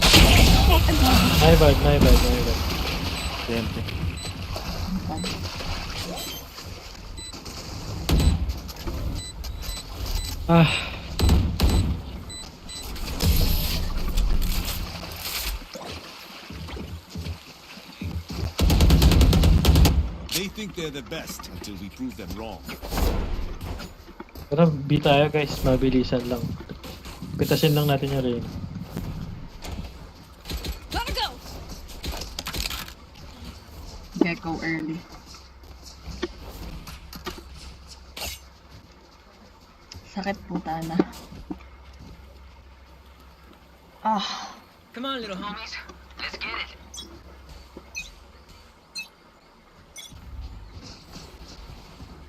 My bad. Siyempre. Ah. They think they're the best until we prove them wrong. Pero B tayo guys. Mabilisan lang. Pitasin lang natin yung Reyna. Gotta go. Gecko early. Sakit puta na. Ah. Come on, little homies. Let's get it.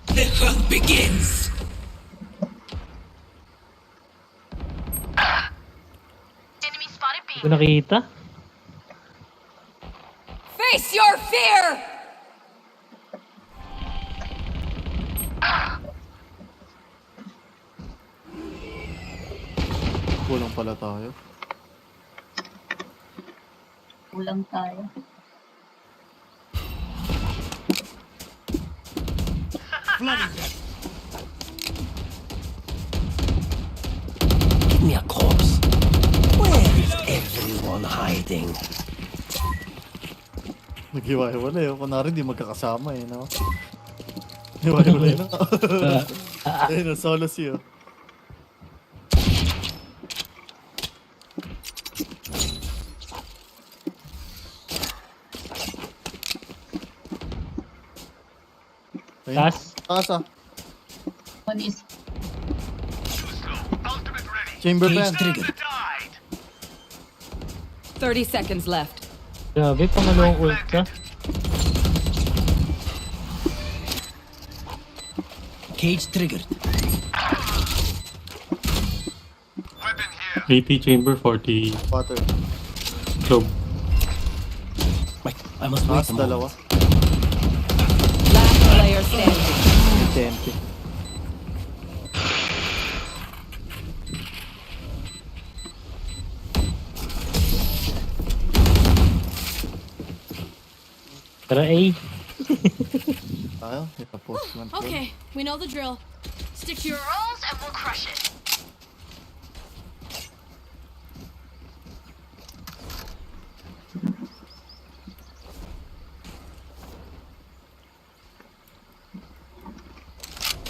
The hunt begins. Hindi ko nakita. Face your fear! Kulang pala tayo. Kulang tayo. Give me a corpse. Where is everyone hiding? Naghiwa-hiwalay. Kunwari di magkakasama eh, no? Hiwa-hiwalay na. Ayun, solo siyo. Ayun. Tas. Taas ah. One is Chamber Cage band. triggered. 30 seconds left. Grabe, pangalawang ult ka. Cage triggered. 80 chamber, 40 Water. globe. Wait, I must wait Taas, a moment. dalawa. Last player standing. TNT. Tara A. Tayo, itapost man. Okay, we know the drill. Stick to your roles and we'll crush it.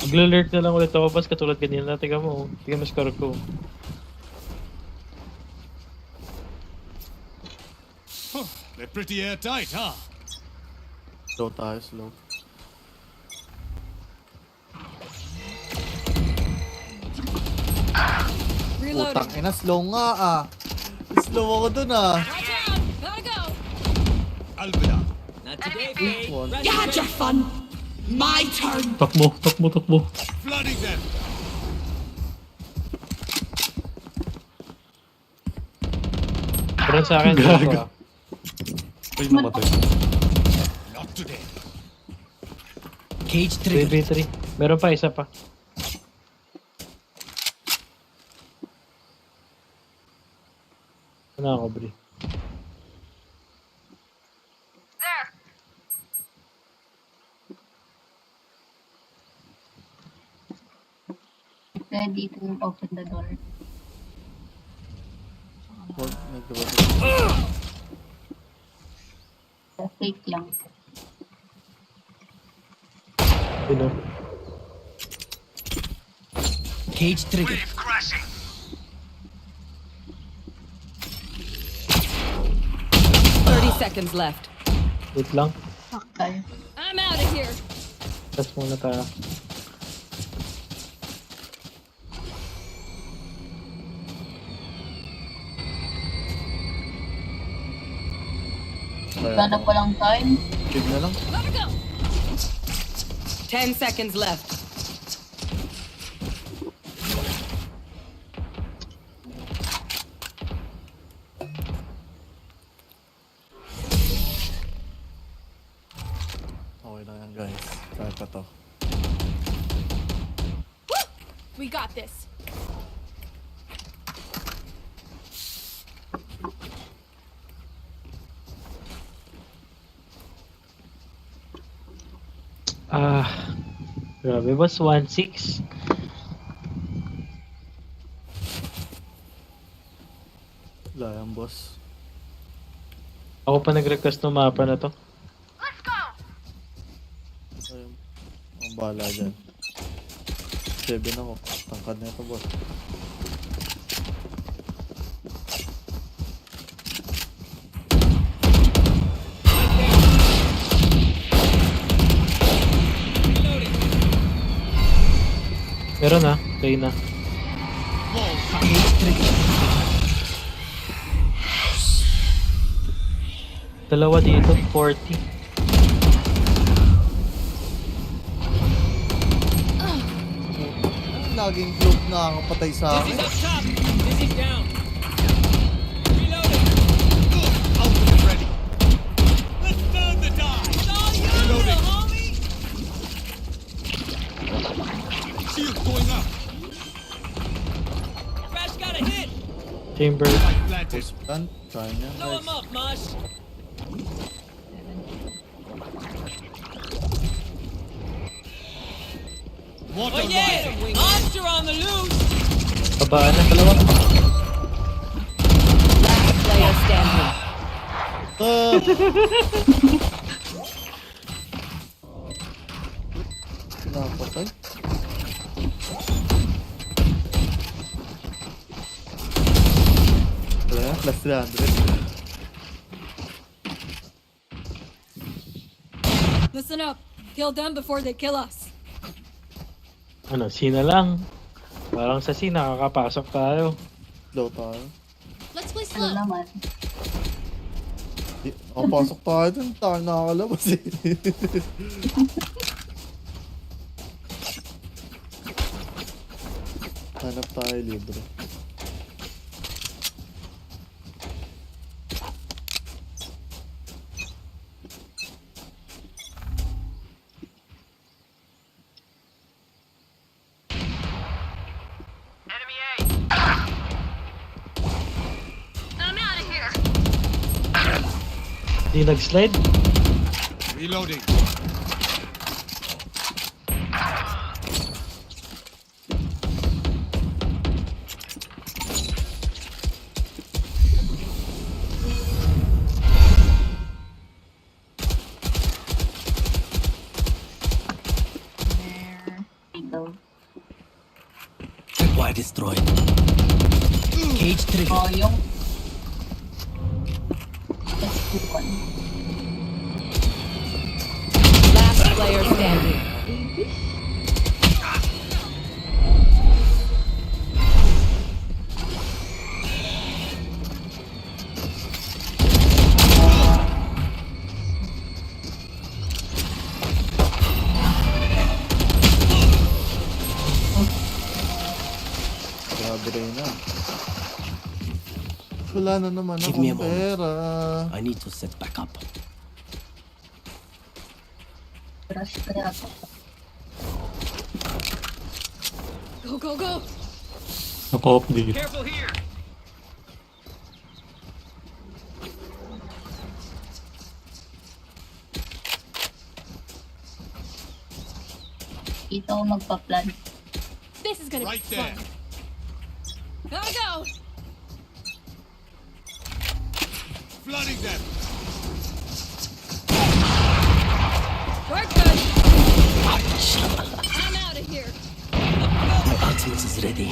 Mag-alert na lang ulit ako, boss, katulad kanina. Tingnan mo, tingnan mo score ko. They're pretty airtight, huh? Slow tayo, slow. Reloading. Putang ina, slow nga ah. Slow ako dun ah. Watch out! Gotta go! Alvida. Not today, Weak babe. one. You had your fun. My turn. Takbo, takbo, takbo. Flooding them. Pero sa akin, dito Gago. ah. Ay, namatay. Not today. Cage triggered. BB3. Meron pa, isa pa. Ano ako, Bri? ready to open the door. Wag, nagdiba. Fake lang. Sino? Cage triggered. 30 seconds left. Wait lang. Fuck tayo. I'm out of here. Tas muna tayo. Wala pa lang time. Big na lang. Gotta go. 10 seconds left. Okay lang yan guys. Kaya pa to. We got this. Grabe boss, 1-6. Wala yan boss. Ako pa nag-request ng mapa na to. Ayun. Ang bala dyan. 7 ako. Tangkad na ito boss. Meron na, kayo na. Cage triggered. Dalawa dito, 40. Laging globe na ang patay sa akin. Dizzy's up top. Dizzy's down. Reloading. going up. Crash got a hit. Chamber. Planted. Post plant. Kaya niya. Blow him Nice. up, Mosh. Water Oh yeah! Monster on the loose! Babaan na dalawa. Last player standing. Nakapatay. Wala yan. Plus 300. Listen up. Kill them before they kill us. Ano, Sina lang. Parang sa Sina, kakapasok tayo. Low tayo. Let's play Ano slow. naman? Pasok tayo dun. Tayo nakakalabas eh. Hanap tayo libre. Di nag-slide. Reloading. There. Ito. Tripwire destroyed. Cage trigger. Oh, yung... S21. Last player standing. Grabe rin na. Wala na naman Give me a akong moment. pera. I need to set back up. Crush kaya ako. Go, go, go. Naka-off dito. Careful here! Ito ako magpa-plan. This is gonna Right be there. fun. Gotta go. Flooding them. We're good. I'm out of here. My ultimate is ready.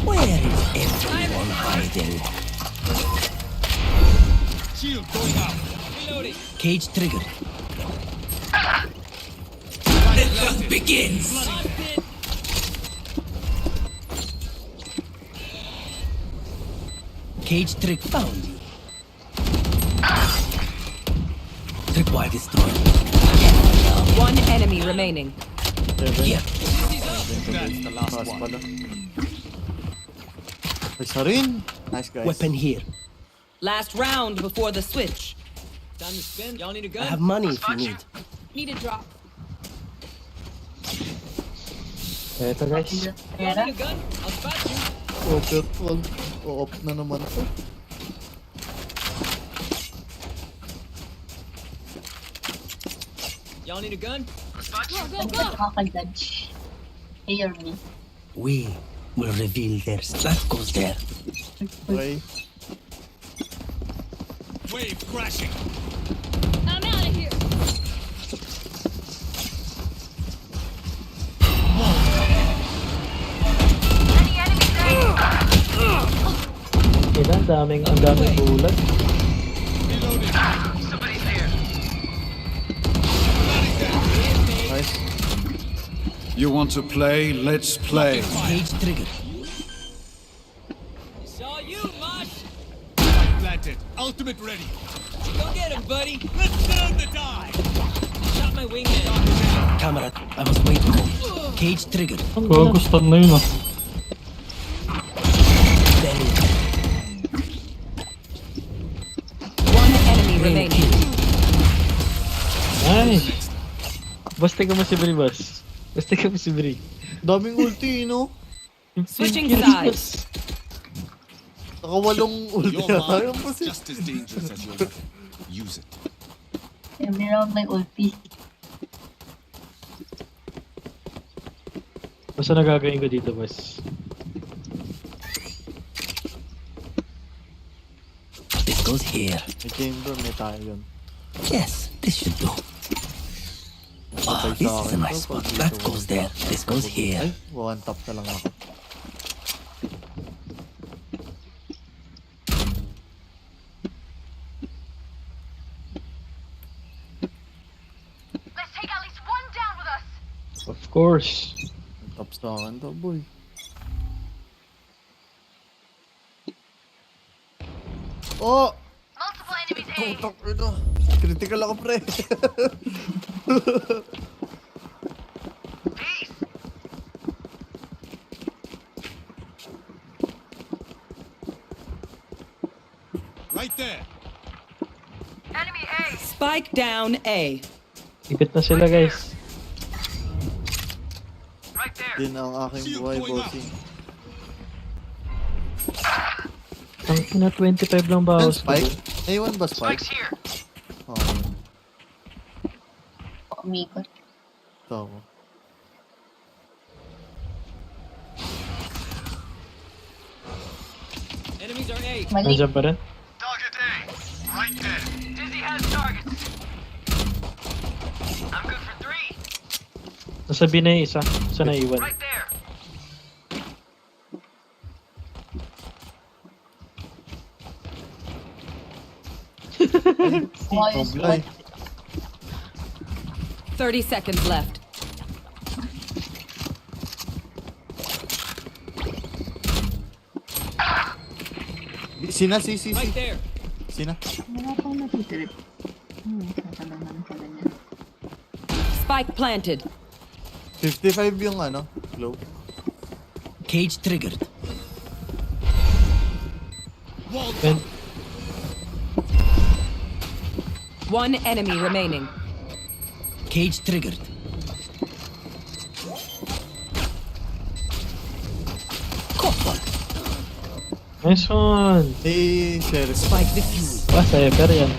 Where is everyone hiding? Shield going up. Reloading. Cage trigger. Begins. Mosh pit. Cage trick found you. Tripwire destroyed. One enemy remaining. Here. That's the last Taas one. pala. Isa rin. Nice guys. Weapon here. Last round before the switch. Time to spin. Y'all need a I gun? have money if you need. Need a drop. Eto guys. Y'all Pera? need a gun? I'll spot you. Overall. O-off na naman to. Y'all need a gun? Go, go, Ano go. ba nakaka-judge? A or B? We will reveal their strat goes there. Okay. Wave crashing. I'm out of here. Ang daming bulag. Reloading. Nice. You want to play? Let's play. Cage trigger. Saw you, Mosh! Planted. Ultimate ready. Go get him, buddy! Let's turn the tide. Shot my wingman. Camera. I must wait a moment. Cage trigger. Gago, stun na yun ah. Very One enemy remaining. Nice. Basta ka mo si Bri, boss. Basta ka mo si Bri. Daming ulti, no? Switching sides. Nakawalong ulti Your na tayo mind po is si... just as dangerous as your weapon. Use it. Every round may ulti. Basta nagagawin ko dito, boss. This goes here. May chamber, may tayo yun. Yes, this should do. Ah, Patay this sa is a akin nice to, pag spot. That dito- goes there. This goes here. Ay, one tap na lang ako. Let's take at least one down with us. Of course. One tap sa akin to, boy. Oh! Multiple enemies A. Putak ito. Critical ako, pre. Right there. Enemy A. Spike down A. Ipit na sila, guys. Right there. Din ang aking buhay, bossing. Ang ina, 25 lang ba Yan, house ko? Spike? Naiwan ba Spike? Spike's here. Oo. Umikot. Ito ako. Enemies are A. Mali. Nandiyan pa rin? Target A. Right there. Dizzy has targets. I'm good for 3. Nasabi na yung isa. Isa na iwan. Right there. Ayos Ay, 30 seconds left. Sina, si. Right there. Sina. Wala pang natitrip. Katalaman pala niya. Spike planted. 55 yung ano, glow. Cage triggered. And, One enemy remaining. Cage triggered. Couple. nice one. Eh, sheriff. Spike defused. Ah, cyber yan.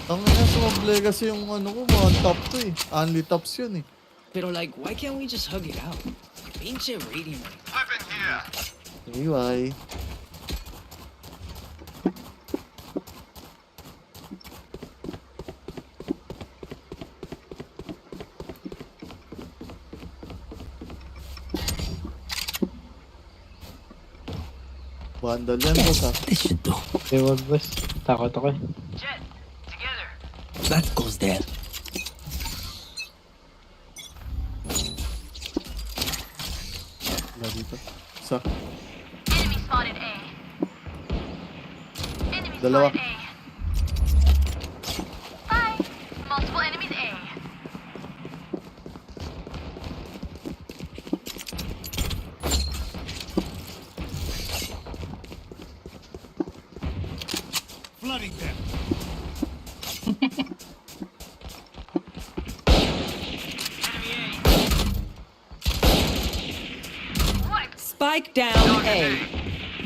Ang ina, sumable kasi yung ano ko, mga top to eh. Only tops yun eh. Pero like, why can't we just hug it out? Pinche rating. Weapon here. Anyway. Vandal yan, boss ah. Yes, this should do. Okay, wag boss. Takot ako eh. Jet. Together. That goes there. Wala dito. Isa. Enemy spotted A. Enemy Dalawa. spotted A. Bye. Multiple enemies A. Flooding them. Enemy A. What? Spike down A.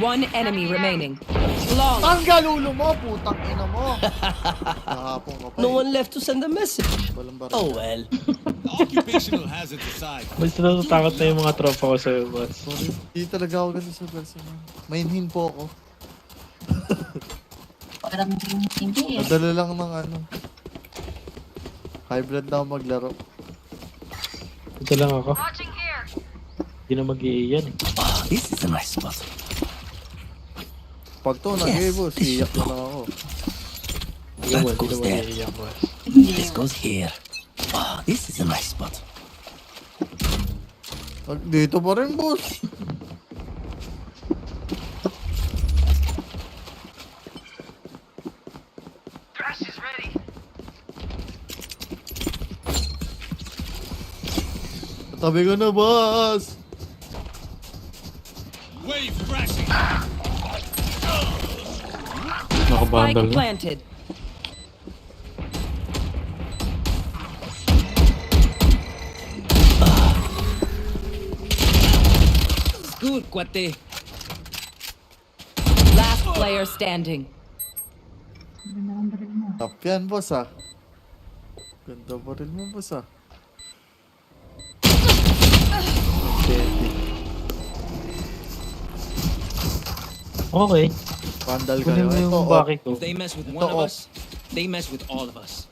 One enemy remaining. Long. Ang galulo mo, putang ina mo. Nakapong ka pa No eh. one left to send a message. Walang baril. Oh well. Occupational hazards aside. Mas natatakot na yung mga tropa ko sa'yo, boss. Sorry, di talaga ako ganito sa personal. Mainhin po ako. Parang hindi eh. Nadala lang ng ano. Hybrid na ako maglaro. Ito lang ako. Watching here. Hindi na mag-iiyan eh. Ah, this is a nice spot. Pag to, Yes, nag-evo, this siyak should na do. lang ako. Hindi That na goes there. mag-iiyan, boss. This goes here. Ah, this is a nice spot. Dito pa rin, boss. Thrash is ready. Tabi ko na, boss. Wave crashing. Nakabundle Spike na. planted. sure, cuate. Last player standing. Ganda kang baril mo. Top yan, boss ah. Ganda pa rin mo, boss ah. Steady. Okay. Vandal Kunin kayo. mo yung Ito, bakit ko. If they mess with Ito, one of oh. us, they mess with all of us.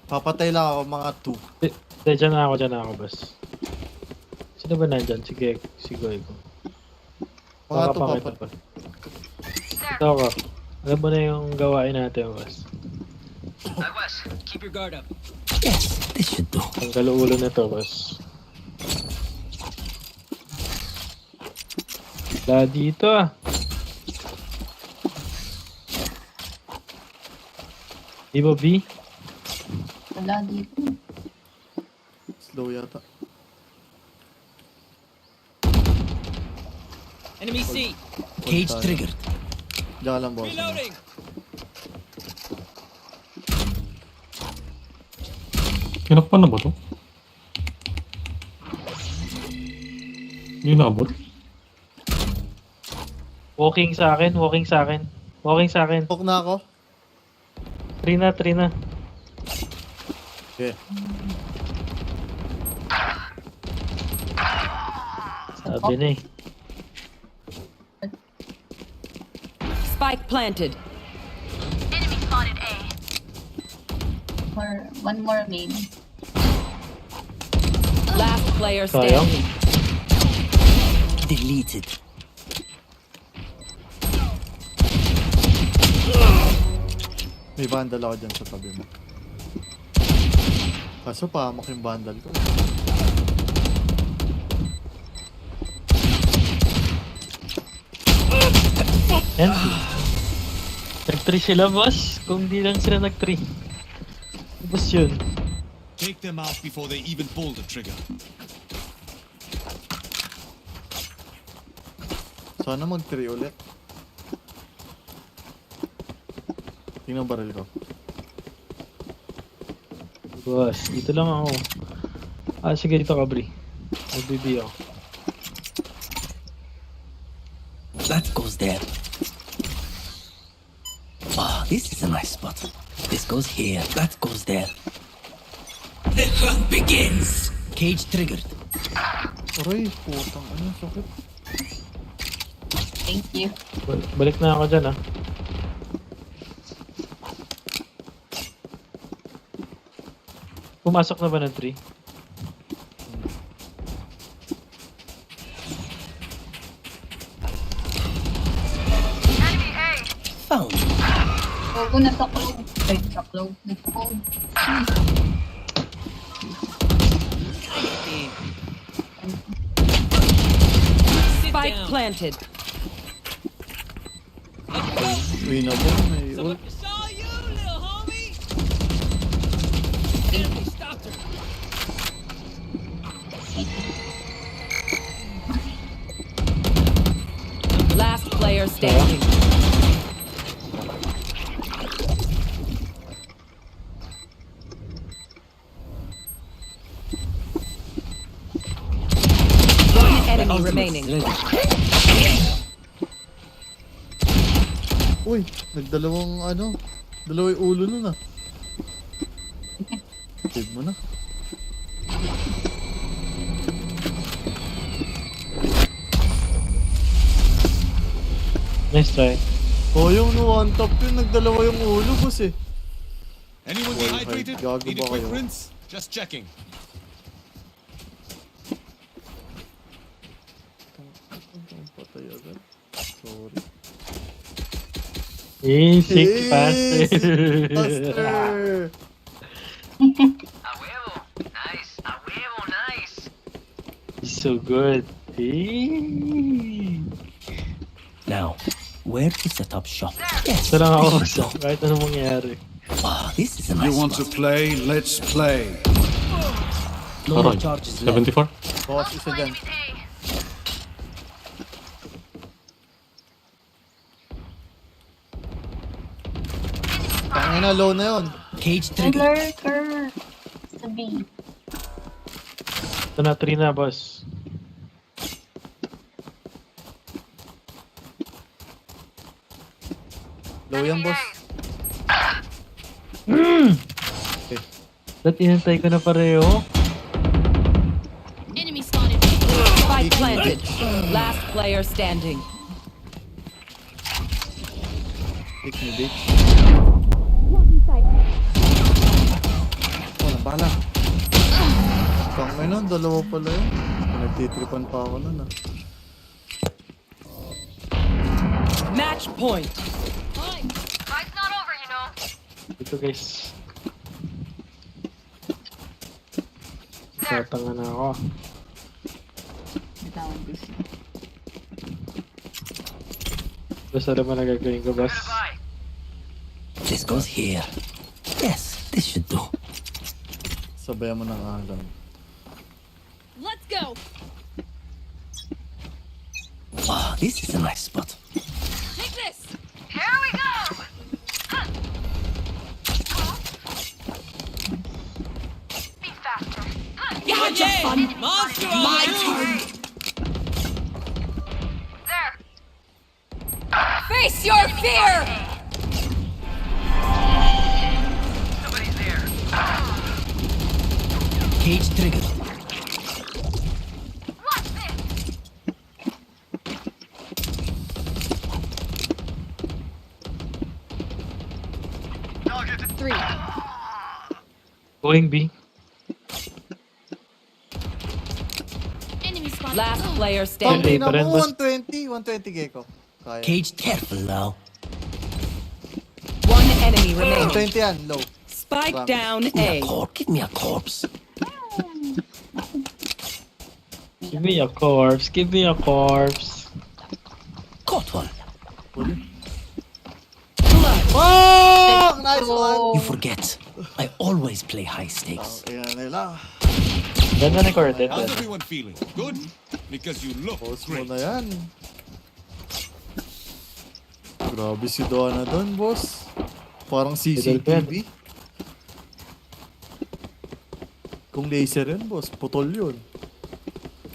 Papatay lang ako mga 2. Dyan na ako, boss. Sino ba nandyan? Sige, si Goigo. Mga 2 Pakapakita papatay. pa. Ito ako. Alam mo na yung gawain natin, boss. Aguas, keep your guard up. Yes, this should do. Ang galuulo na to, boss. Wala dito ah. Di ba, B? Wala dito. Slow yata. Enemy C. Cage triggered. Diyan lang, boss. Reloading. Kinakpan na ba to? Hindi naabot. Walking sa akin. Tok na ako. Trina. Okay. Sabi na eh. Spike planted. One more main. Last player Sayang. standing. Deleted. May vandal ako dyan sa tabi mo. Kaso pahamak yung vandal ko. Yan. Nag-3 sila, boss. Kung di lang sila nag-3. Boss yun. Take them out before they even pull the trigger. Sana mag-3 ulit. Tingnan baril ko. Boss, dito lang ako. Sige dito, Kabri. Magbibi ako. That goes there. Ah, this is a nice spot. This goes here. That goes there. The hunt begins. Cage triggered. Aray, putang ano, sakit. Thank you. Balik na ako dyan, ah. Pumasok na ba ng 3? Found. Ogo na sa clove. Ay, sa clove. Nag-clove. Sit Spike down. planted. Uy na po, may ult. Saw you, little homie. Enemy stopped her. Last player standing. One enemy remaining. Uy, nagdalawang ano, dalawang ulo nun ah. Save mo na. Nice try. Oh, yung one top yun, nagdalawa yung ulo, boss eh. Anyone Well, dehydrated? gago Need a ba quick kayo? rinse? Just checking. Patay agad. Sorry. Sick faster. Faster! He's so good. Eh. Now, where to set up shop? Yes. Ito lang ako, boss. Kahit anong mangyari. Ah, this is a nice You want to spot. play? Let's play. No more Aray, charges left. 74? Boss, isa dyan. Tangina, low na yun. Cage May trigger. lurker. Sa B. Ito na, 3 na, boss. Low yan, boss. Ba't inantay ko na pareho? Enemy spotted. Spike planted. Last player standing. Take me, bitch. Oh, nabala. Tangay nun, dalawa pala yun. Nagtitripan pa ako nun ah. Match point. Ito, guys. Tatanga na ako. Bitawan ko siya. Basta naman ang gagawin ko, boss. This goes here. Yes, this should do. Sabayan mo ng alam. Let's go. Oh, this is a nice spot. Take this. Oh yeah! Monster on the loose! Face your fear. Cage trigger. Three. Going B. Enemy spotted. Last player standing. Okay, Tangina pa rin, mo, boss. 120 Gecko. Kaya. Cage careful now. One enemy remaining. 120 yan, low. Spike Promise. down Give me A. a corpse. Give me a corpse. Give me a corpse. Give me a corpse. Caught one. Oh! Nice one! You forget. I always play high stakes. Ayan nila. Ganda na recorded. How's everyone feeling? Good? Because you look Post mo great. na yan. Grabe si Donna doon, boss. Parang CCTV. Kung laser yun, boss, putol yun.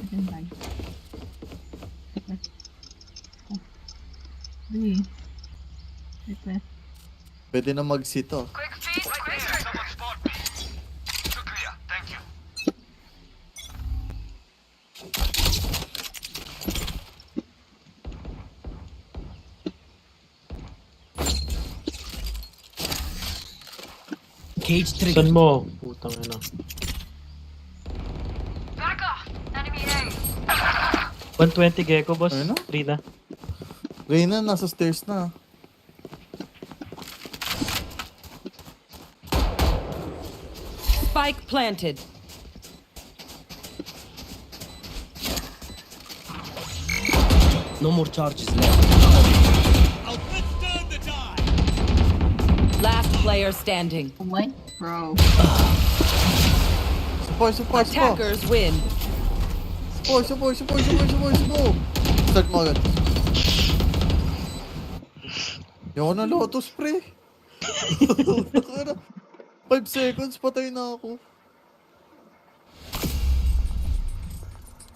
Ayun, bye. Uy. Ito. Pwede na mag-sit oh. Cage trigger. Saan mo? Putang ina. 120 Gecko, boss. Ano? 3 na. Reyna, nasa stairs na. Spike planted. No more charges left. I'll withstand the die! Last player standing. What? Bro. Support, support, support. Attackers win. Support, support, support, support, support, support. Start mo agad. Yung na Lotus, pre. 5 seconds, patay na ako.